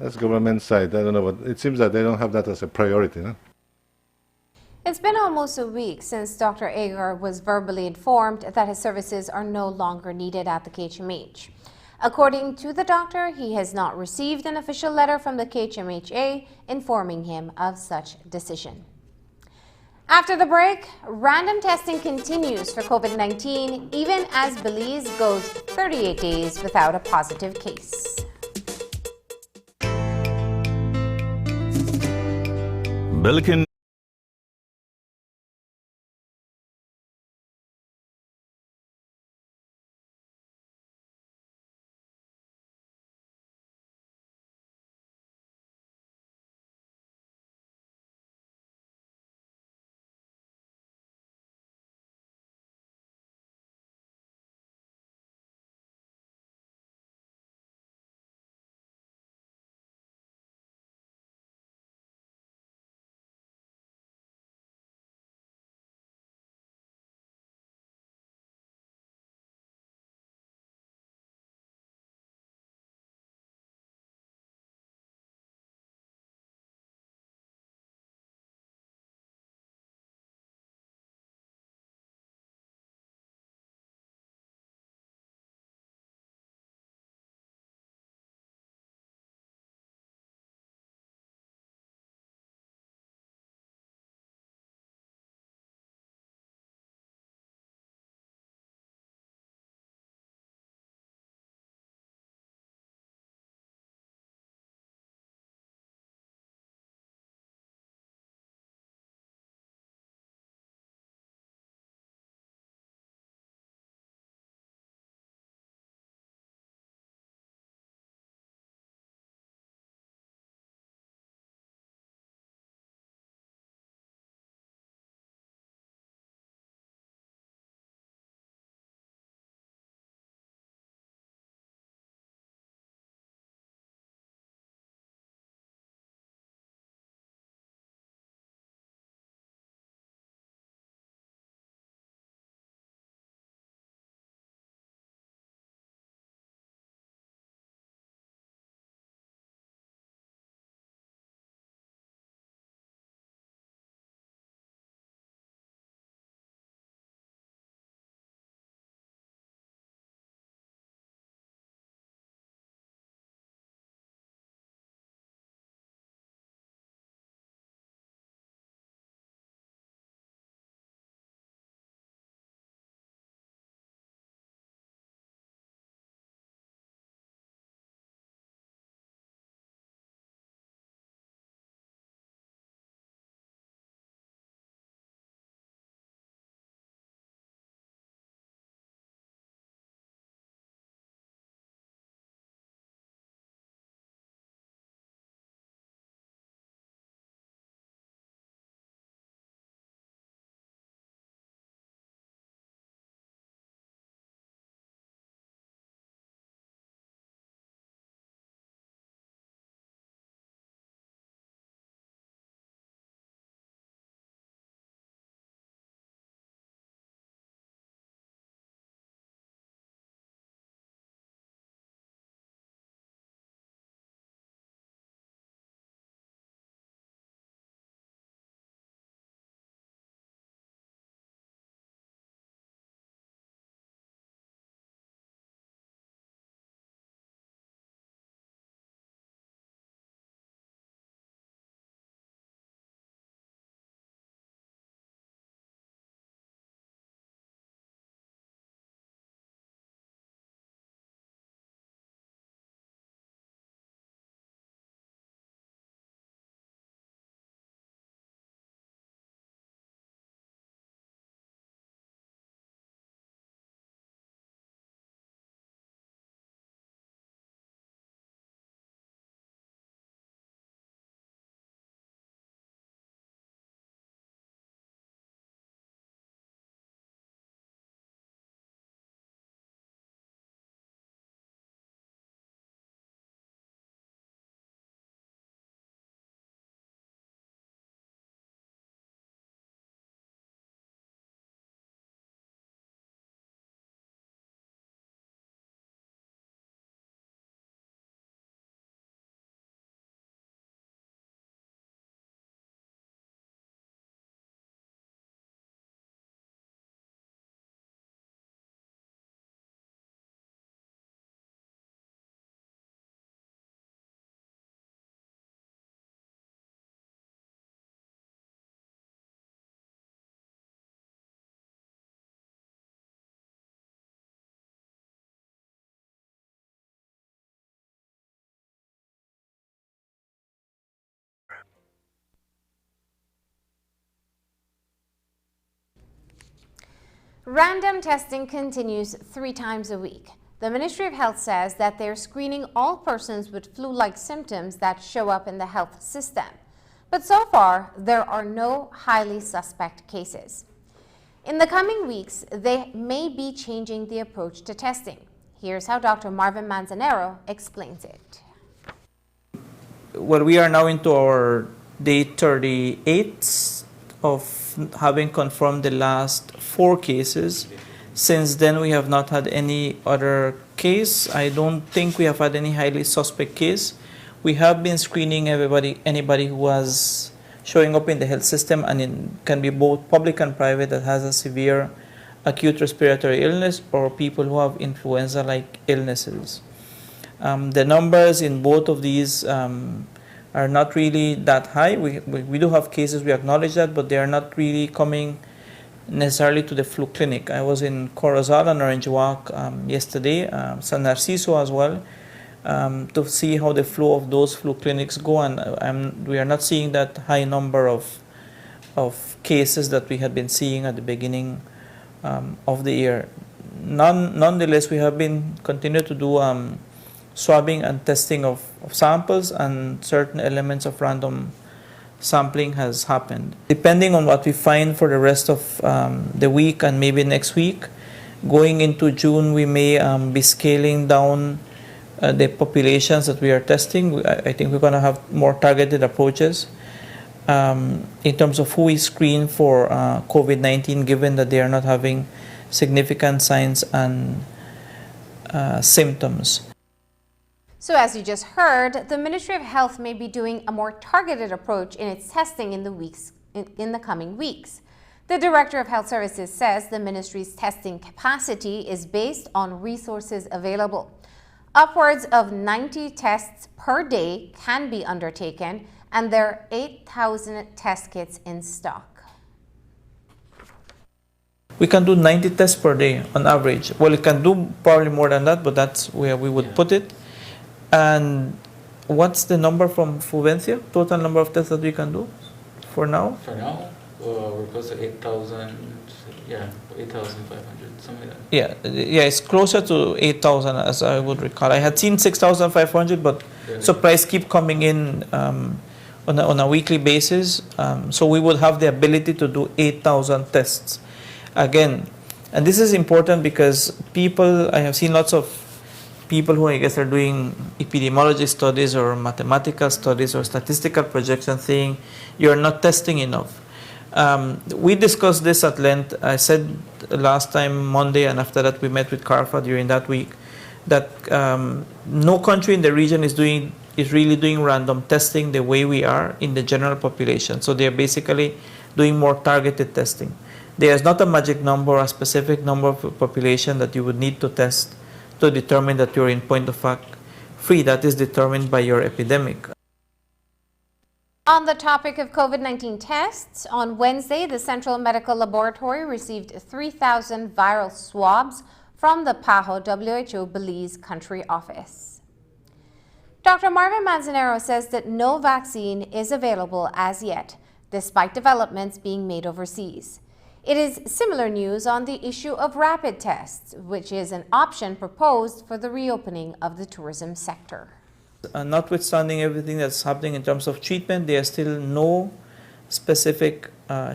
that's government side, I don't know, but it seems that they don't have that as a priority, no? It's been almost a week since Dr. Agar was verbally informed that his services are no longer needed at the KHMH. According to the doctor, he has not received an official letter from the KHMHA informing him of such decision. After the break, random testing continues for COVID-19 even as Belize goes 38 days without a positive case. Billiken Random testing continues 3 times a week. The Ministry of Health says that they're screening all persons with flu-like symptoms that show up in the health system. But so far, there are no highly suspect cases. In the coming weeks, they may be changing the approach to testing. Here's how Dr. Marvin Manzanero explains it. Well, we are now into our day 38 of having confirmed the last 4 cases. Since then, we have not had any other case. I don't think we have had any highly suspect case. We have been screening anybody who was showing up in the health system, and it can be both public and private, that has a severe acute respiratory illness or people who have influenza-like illnesses. The numbers in both of these are not really that high. We do have cases, we acknowledge that, but they are not really coming necessarily to the flu clinic. I was in Corozal and Orange Walk yesterday, San Narciso as well, to see how the flow of those flu clinics go, and we are not seeing that high number of cases that we had been seeing at the beginning of the year. Nonetheless, we have been continuing to do swabbing and testing of samples, and certain elements of random sampling has happened. Depending on what we find for the rest of the week and maybe next week, going into June, we may be scaling down the populations that we are testing. I think we're going to have more targeted approaches in terms of who we screen for COVID-19, given that they are not having significant signs and symptoms. So as you just heard, the Ministry of Health may be doing a more targeted approach in its testing in the coming weeks. The Director of Health Services says the ministry's testing capacity is based on resources available. Upwards of 90 tests per day can be undertaken, and there are 8,000 test kits in stock. We can do 90 tests per day on average. Well, it can do probably more than that, but that's where we would put it. And what's the number from Fluvencia? Total number of tests that we can do for now? For now, we're close to 8,000, 8,500, something like that. Yeah, it's closer to 8,000 as I would recall. I had seen 6,500, but supplies keep coming in on a weekly basis. So we would have the ability to do 8,000 tests. Again, and this is important because I have seen lots of people who I guess are doing epidemiology studies or mathematical studies or statistical projections saying you're not testing enough. We discussed this at length. I said last time Monday, and after that we met with CARFA during that week, that no country in the region is really doing random testing the way we are in the general population. So they're basically doing more targeted testing. There is not a magic number or a specific number of population that you would need to test to determine that you're in point of fact free. That is determined by your epidemic. On the topic of COVID-19 tests, on Wednesday, the Central Medical Laboratory received 3,000 viral swabs from the PAHO WHO Belize country office. Dr. Marvin Manzanero says that no vaccine is available as yet, despite developments being made overseas. It is similar news on the issue of rapid tests, which is an option proposed for the reopening of the tourism sector. Notwithstanding everything that's happening in terms of treatment, there is still no specific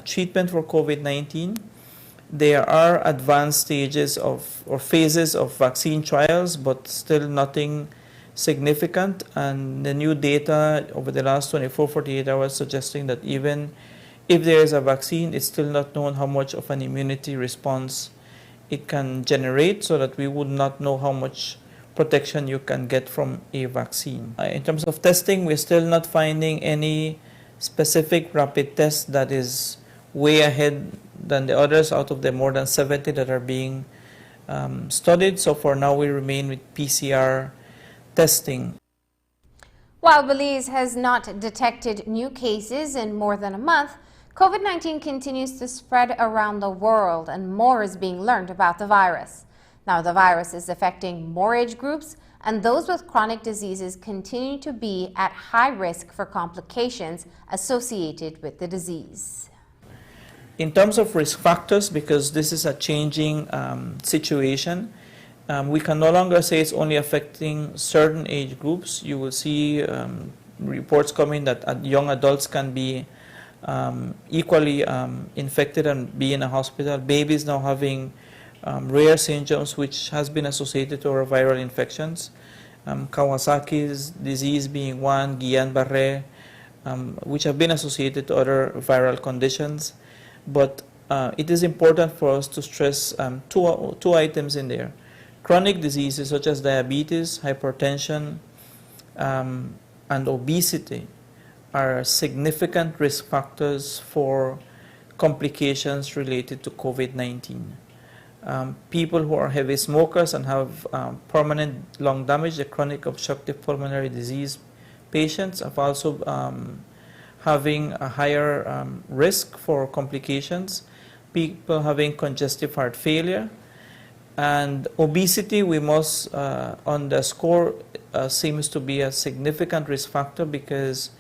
treatment for COVID-19. There are advanced stages or phases of vaccine trials, but still nothing significant. And the new data over the last 24-48 hours suggesting that even if there is a vaccine, it's still not known how much of an immunity response it can generate, so that we would not know how much protection you can get from a vaccine. In terms of testing, we're still not finding any specific rapid test that is way ahead than the others out of the more than 70 that are being studied. So for now, we remain with PCR testing. While Belize has not detected new cases in more than a month, COVID-19 continues to spread around the world, and more is being learned about the virus. Now, the virus is affecting more age groups, and those with chronic diseases continue to be at high risk for complications associated with the disease. In terms of risk factors, because this is a changing situation, we can no longer say it's only affecting certain age groups. You will see reports coming that young adults can be equally infected and be in a hospital. Babies now having rare syndromes which has been associated to viral infections. Kawasaki's disease being one, Guillain-Barré, which have been associated to other viral conditions. But it is important for us to stress two items in there. Chronic diseases such as diabetes, hypertension, and obesity are significant risk factors for complications related to COVID-19. People who are heavy smokers and have permanent lung damage, the chronic obstructive pulmonary disease patients have also having a higher risk for complications. People having congestive heart failure. And obesity, we must underscore, seems to be a significant risk factor, because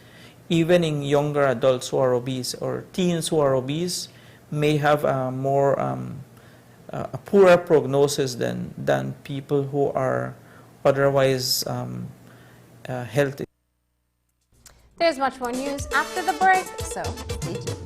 even in younger adults who are obese or teens who are obese may have a poorer prognosis than people who are otherwise healthy. There's much more news after the break, so stay tuned.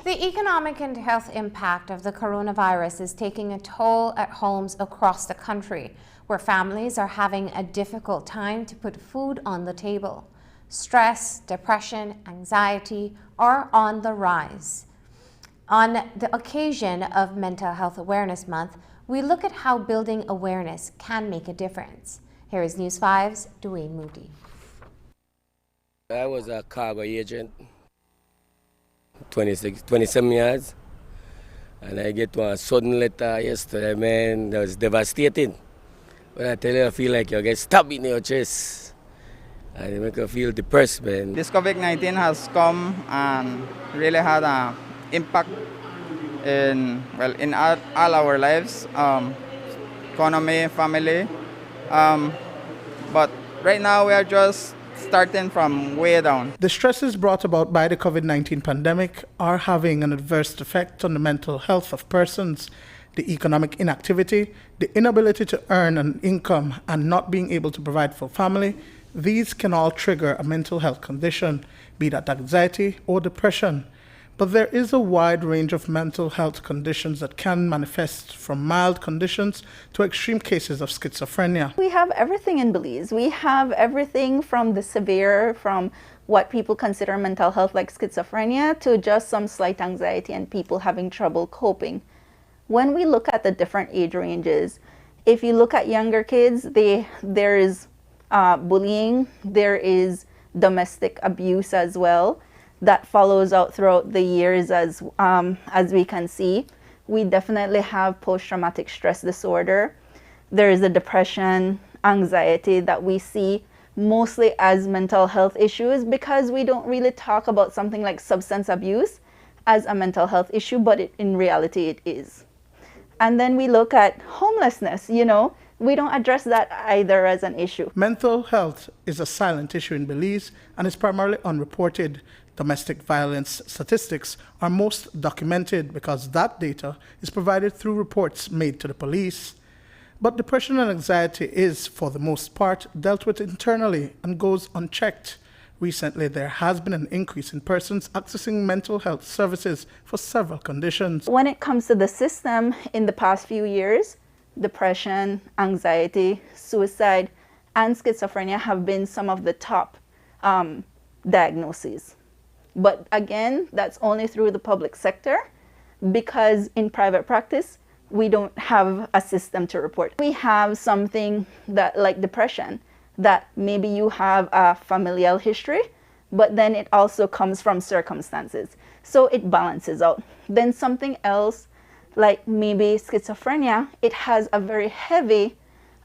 The economic and health impact of the coronavirus is taking a toll at homes across the country, where families are having a difficult time to put food on the table. Stress, depression, anxiety are on the rise. On the occasion of Mental Health Awareness Month, we look at how building awareness can make a difference. Here is News 5's Dwayne Moody. I was a cargo agent, 27 years, and I get one sudden letter yesterday, man, that was devastating. When I tell you, I feel like you get stabbed in your chest, and it makes you feel depressed, man. This COVID-19 has come and really had an impact in all our lives, economy, family. But right now we are just starting from way down. The stresses brought about by the COVID-19 pandemic are having an adverse effect on the mental health of persons. The economic inactivity, the inability to earn an income, and not being able to provide for family, these can all trigger a mental health condition, be that anxiety or depression. But there is a wide range of mental health conditions that can manifest from mild conditions to extreme cases of schizophrenia. We have everything in Belize. We have everything from the severe, from what people consider mental health like schizophrenia, to just some slight anxiety and people having trouble coping. When we look at the different age ranges, if you look at younger kids, there is bullying, there is domestic abuse as well. That follows out throughout the years as we can see. We definitely have post-traumatic stress disorder. There is a depression, anxiety that we see mostly as mental health issues because we don't really talk about something like substance abuse as a mental health issue, but in reality it is. And then we look at homelessness, we don't address that either as an issue. Mental health is a silent issue in Belize and is primarily unreported. Domestic violence statistics are most documented because that data is provided through reports made to the police. But depression and anxiety is, for the most part, dealt with internally and goes unchecked. Recently, there has been an increase in persons accessing mental health services for several conditions. When it comes to the system, in the past few years, depression, anxiety, suicide, and schizophrenia have been some of the top diagnoses. But again, that's only through the public sector because in private practice, we don't have a system to report. We have something that like depression, that maybe you have a familial history, but then it also comes from circumstances. So it balances out. Then something else, like maybe schizophrenia, it has a very heavy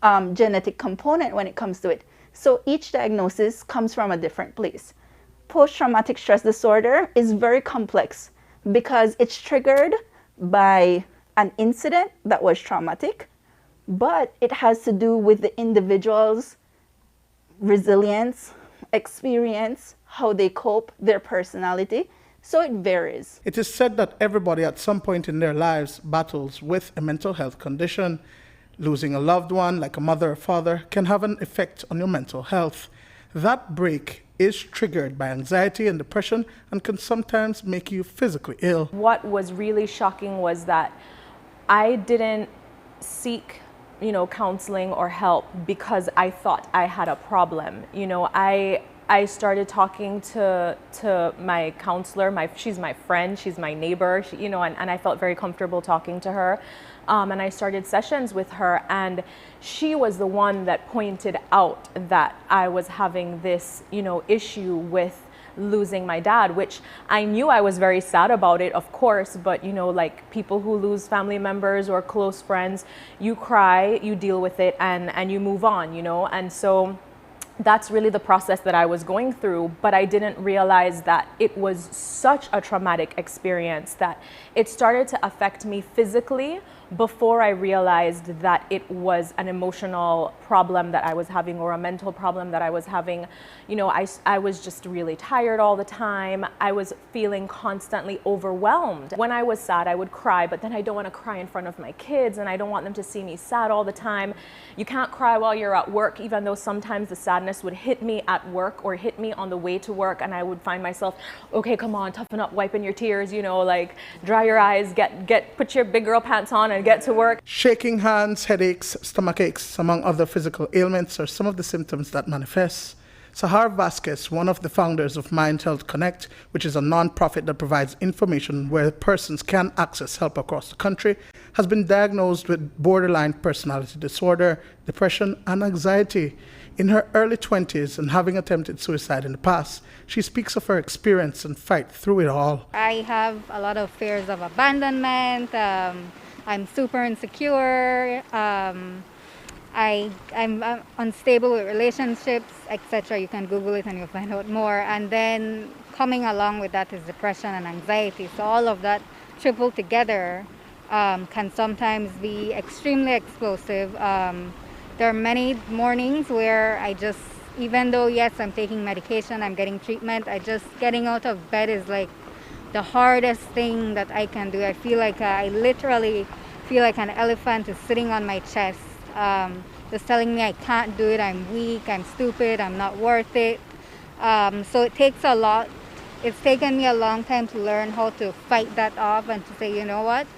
genetic component when it comes to it. So each diagnosis comes from a different place. Post-traumatic stress disorder is very complex because it's triggered by an incident that was traumatic, but it has to do with the individual's resilience, experience, how they cope, their personality. So it varies. It is said that everybody at some point in their lives battles with a mental health condition. Losing a loved one, like a mother or father, can have an effect on your mental health. That break is triggered by anxiety and depression and can sometimes make you physically ill. What was really shocking was that I didn't seek, counseling or help because I thought I had a problem. I started talking to my counselor. She's my friend, she's my neighbor, and I felt very comfortable talking to her. And I started sessions with her, and she was the one that pointed out that I was having this, issue with losing my dad, which I knew I was very sad about it, of course, but like people who lose family members or close friends, you cry, you deal with it, and you move on, and so that's really the process that I was going through, but I didn't realize that it was such a traumatic experience that it started to affect me physically, before I realized that it was an emotional problem that I was having or a mental problem that I was having. You know, I was just really tired all the time. I was feeling constantly overwhelmed. When I was sad, I would cry, but then I don't want to cry in front of my kids and I don't want them to see me sad all the time. You can't cry while you're at work, even though sometimes the sadness would hit me at work or hit me on the way to work, and I would find myself, okay, come on, toughen up, wiping your tears, you know, like dry your eyes, put your big girl pants on and get to work. Shaking hands, headaches, stomach aches, among other physical ailments are some of the symptoms that manifest. Sahar Vasquez, one of the founders of Mind Health Connect, which is a non-profit that provides information where persons can access help across the country, has been diagnosed with borderline personality disorder, depression, and anxiety. In her early 20s and having attempted suicide in the past, she speaks of her experience and fight through it all. I have a lot of fears of abandonment. I'm super insecure. I'm unstable with relationships, etc. You can Google it and you'll find out more. And then coming along with that is depression and anxiety. So all of that tripled together can sometimes be extremely explosive. There are many mornings where I just, even though yes, I'm taking medication, I'm getting treatment, getting out of bed is like the hardest thing that I can do. I feel like I literally feel like an elephant is sitting on my chest, just telling me I can't do it, I'm weak, I'm stupid, I'm not worth it. So it takes a lot. It's taken me a long time to learn how to fight that off and to say, you know what,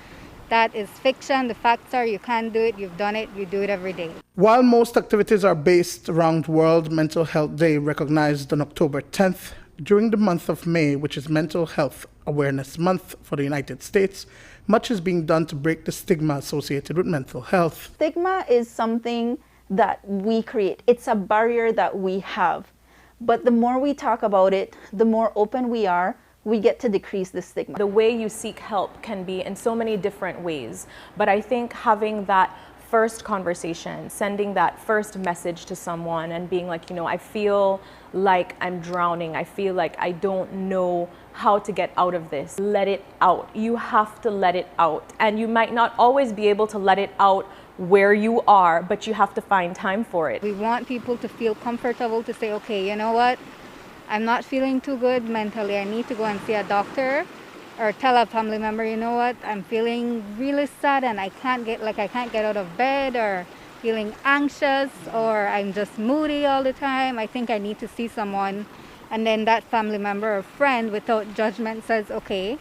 that is fiction. The facts are you can't do it, you've done it, you do it every day. While most activities are based around World Mental Health Day, recognized on October 10th, during the month of May, which is Mental Health Awareness Month for the United States, much is being done to break the stigma associated with mental health. Stigma is something that we create. It's a barrier that we have. But the more we talk about it, the more open we are, we get to decrease the stigma. The way you seek help can be in so many different ways, but I think having that first conversation, sending that first message to someone and being like, you know, I feel like I'm drowning. I feel like I don't know how to get out of this. Let it out. You have to let it out. And you might not always be able to let it out where you are, but you have to find time for it. We want people to feel comfortable to say, okay, you know what? I'm not feeling too good mentally. I need to go and see a doctor, or tell a family member, you know what? I'm feeling really sad and I can't get out of bed, or feeling anxious, or I'm just moody all the time. I think I need to see someone. And then that family member or friend, without judgment, says, okay,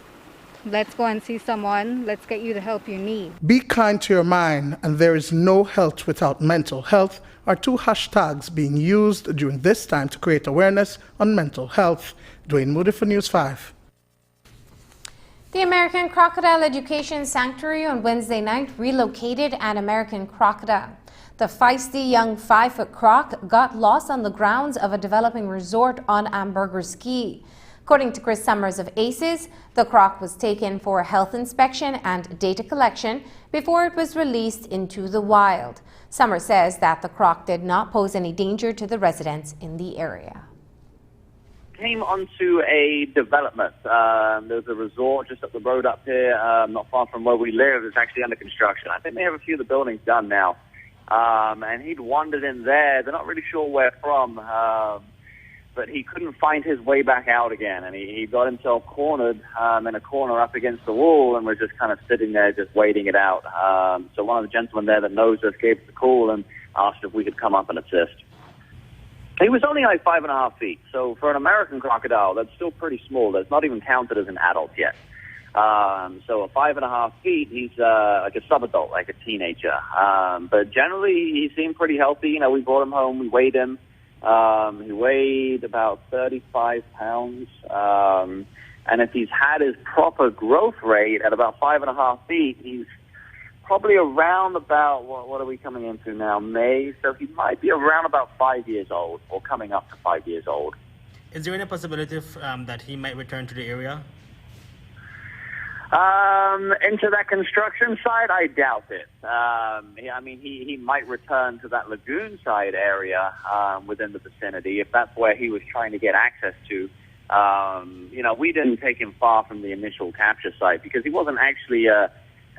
let's go and see someone. Let's get you the help you need. Be kind to your mind, and there is no health without mental health are two hashtags being used during this time to create awareness on mental health. Dwayne Moody for News 5. The American Crocodile Education Sanctuary on Wednesday night relocated an American crocodile. The feisty young 5-foot croc got lost on the grounds of a developing resort on Ambergris Key. According to Chris Summers of ACES, the croc was taken for a health inspection and data collection before it was released into the wild. Summers says that the croc did not pose any danger to the residents in the area. Came onto a development. There's a resort just up the road up here, not far from where we live. It's actually under construction. I think they have a few of the buildings done now. And he'd wandered in there. They're not really sure where from, but he couldn't find his way back out again. And he got himself cornered in a corner up against the wall, and was just kind of sitting there just waiting it out. So one of the gentlemen there that knows us gave us a call and asked if we could come up and assist. He was only like 5.5 feet. So for an American crocodile, that's still pretty small. That's not even counted as an adult yet. So at 5.5 feet, he's like a subadult, like a teenager. But generally, he seemed pretty healthy. You know, we brought him home, we weighed him. He weighed about 35 pounds. And if he's had his proper growth rate at about 5.5 feet, he's probably around about, what are we coming into now, May? So he might be around about 5 years old, or coming up to 5 years old. Is there any possibility that he might return to the area? Into that construction site, I doubt it. I mean, he might return to that lagoon side area within the vicinity, if that's where he was trying to get access to. You know, we didn't take him far from the initial capture site because he wasn't actually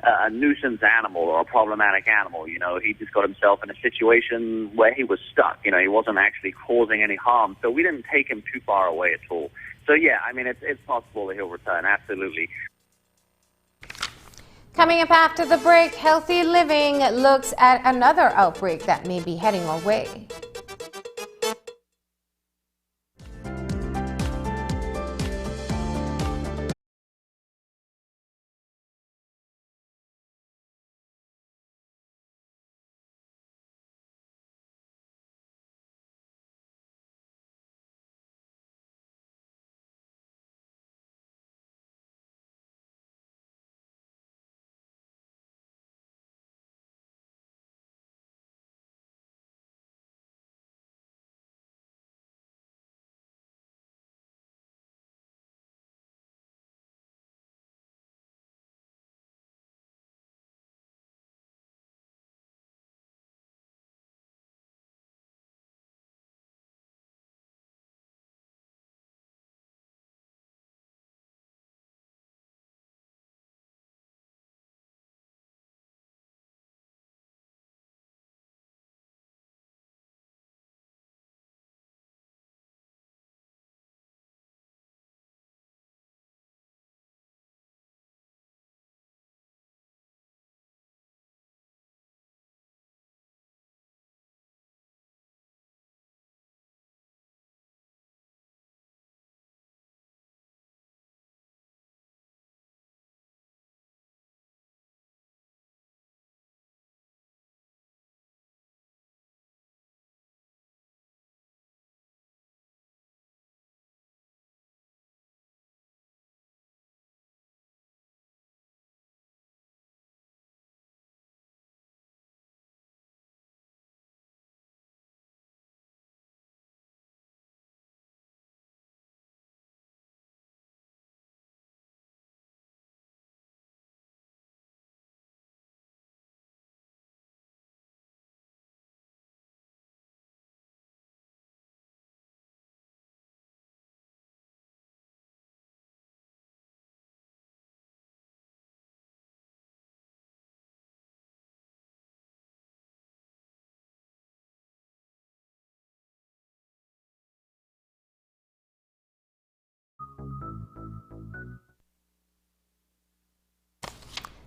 a nuisance animal or a problematic animal. You know, he just got himself in a situation where he was stuck. You know, he wasn't actually causing any harm, so we didn't take him too far away at all. So yeah, I mean, it's possible that he'll return, absolutely. Coming up after the break, Healthy Living looks at another outbreak that may be heading our way.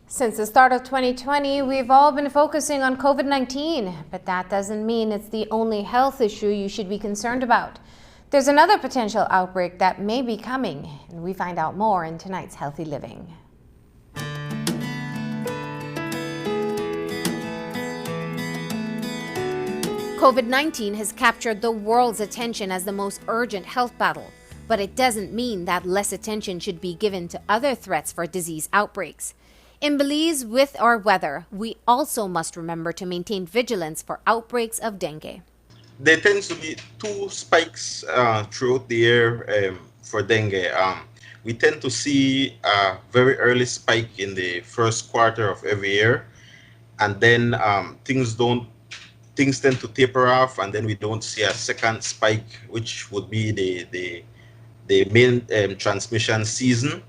Since the start of 2020, we've all been focusing on COVID-19, but that doesn't mean it's the only health issue you should be concerned about. There's another potential outbreak that may be coming, and we find out more in tonight's Healthy Living. COVID-19 has captured the world's attention as the most urgent health battle, but it doesn't mean that less attention should be given to other threats for disease outbreaks. In Belize, with or weather, we also must remember to maintain vigilance for outbreaks of dengue. There tends to be two spikes throughout the year for dengue. We tend to see a very early spike in the first quarter of every year, and then things tend to taper off, and then we don't see a second spike, which would be the main transmission season.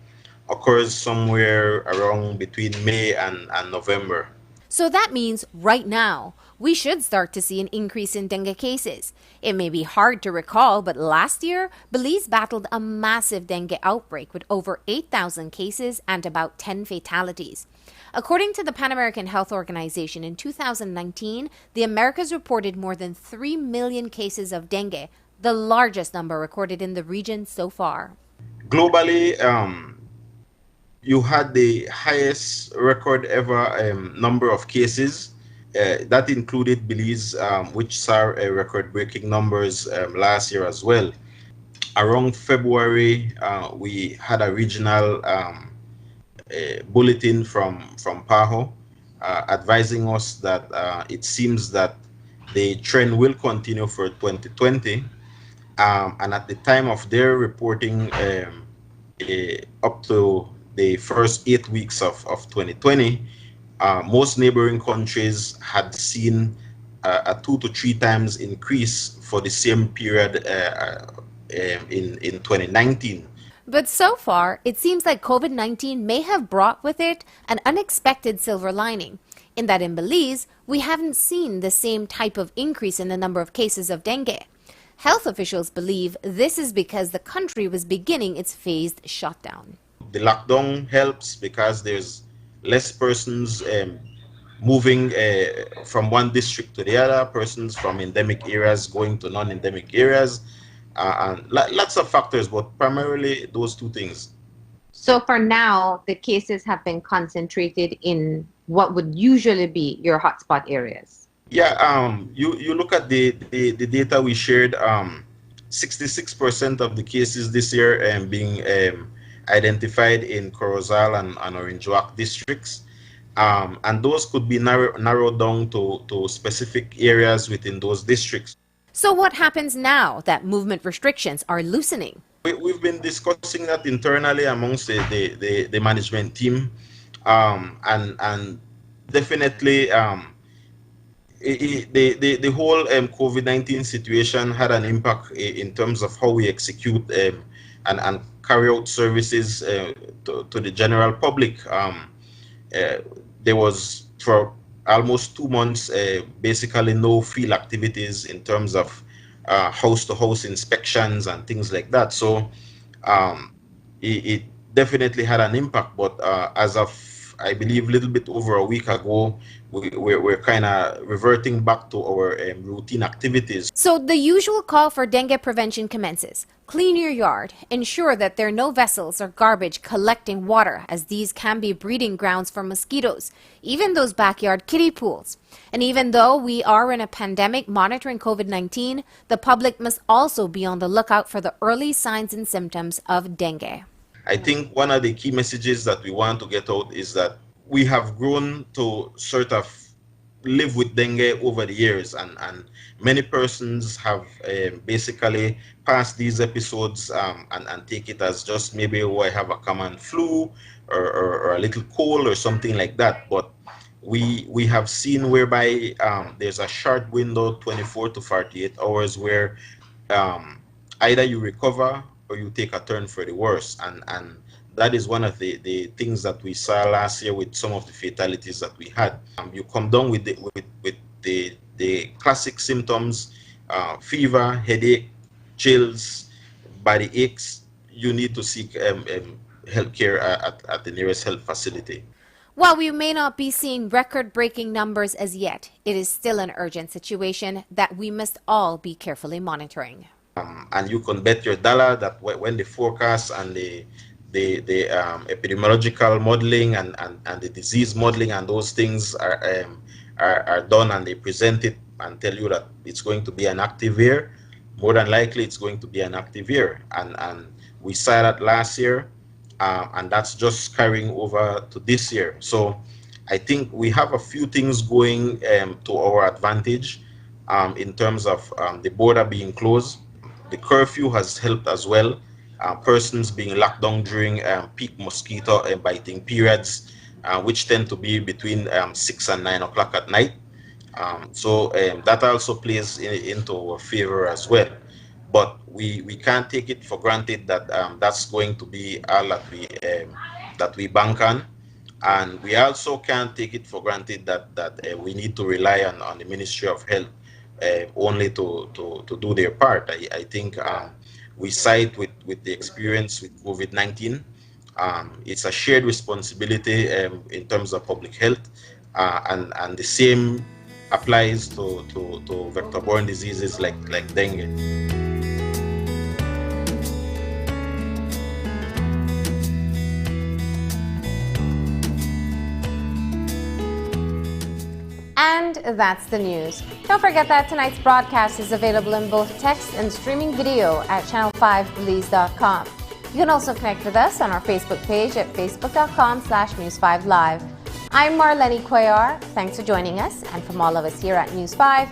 Occurs somewhere around between May and November. So that means right now, we should start to see an increase in dengue cases. It may be hard to recall, but last year, Belize battled a massive dengue outbreak with over 8,000 cases and about 10 fatalities. According to the Pan American Health Organization, in 2019, the Americas reported more than 3 million cases of dengue, the largest number recorded in the region so far. Globally, you had the highest record ever number of cases. That included Belize, which saw record-breaking numbers last year as well. Around February, we had a regional bulletin from PAHO advising us that it seems that the trend will continue for 2020. And at the time of their reporting, up to the first 8 weeks of 2020, most neighboring countries had seen a 2 to 3 times increase for the same period in 2019. But so far, it seems like COVID-19 may have brought with it an unexpected silver lining, in that in Belize, we haven't seen the same type of increase in the number of cases of dengue. Health officials believe this is because the country was beginning its phased shutdown. The lockdown helps because there's less persons moving from one district to the other, persons from endemic areas going to non-endemic areas, and lots of factors, but primarily those two things. So for now, the cases have been concentrated in what would usually be your hotspot areas. Yeah, you look at the data we shared, 66% of the cases this year being identified in Corozal and Orange-Walk districts. And those could be narrowed down to specific areas within those districts. So what happens now that movement restrictions are loosening? We've been discussing that internally amongst the management team, and definitely the whole COVID-19 situation had an impact in terms of how we execute and carry out services to the general public. There was, for almost 2 months, basically no field activities in terms of house-to-house inspections and things like that. So it definitely had an impact, but as of, I believe, a little bit over a week ago, we're kind of reverting back to our routine activities. So the usual call for dengue prevention commences. Clean your yard. Ensure that there are no vessels or garbage collecting water, as these can be breeding grounds for mosquitoes, even those backyard kiddie pools. And even though we are in a pandemic monitoring COVID-19, the public must also be on the lookout for the early signs and symptoms of dengue. I think one of the key messages that we want to get out is that we have grown to sort of live with dengue over the years, and many persons have basically passed these episodes and take it as just maybe, oh, I have a common flu or a little cold or something like that. But we have seen whereby there's a short window, 24 to 48 hours, where either you recover or you take a turn for the worse, and that is one of the things that we saw last year with some of the fatalities that we had. You come down with the classic symptoms, fever, headache, chills, body aches. You need to seek health care at the nearest health facility. While we may not be seeing record-breaking numbers as yet, it is still an urgent situation that we must all be carefully monitoring. And you can bet your dollar that when the forecast and the epidemiological modeling and the disease modeling and those things are done, and they present it and tell you that it's going to be an active year, more than likely it's going to be an active year. And we saw that last year, and that's just carrying over to this year. So I think we have a few things going to our advantage in terms of the border being closed. The curfew has helped as well. Persons being locked down during peak mosquito biting periods, which tend to be between 6 and 9 o'clock at night. So that also plays into our favor as well. But we can't take it for granted that that's going to be all that we bank on. And we also can't take it for granted that we need to rely on the Ministry of Health only to do their part. I think we side with the experience with COVID-19. It's a shared responsibility in terms of public health, and the same applies to vector-borne diseases like dengue. And that's the news. Don't forget that tonight's broadcast is available in both text and streaming video at channel5belize.com. You can also connect with us on our Facebook page at facebook.com/News5Live. I'm Marlene Cuellar. Thanks for joining us. And from all of us here at News 5,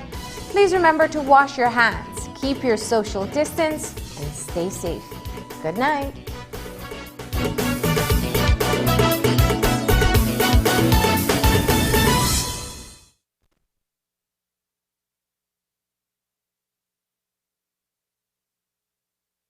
please remember to wash your hands, keep your social distance, and stay safe. Good night.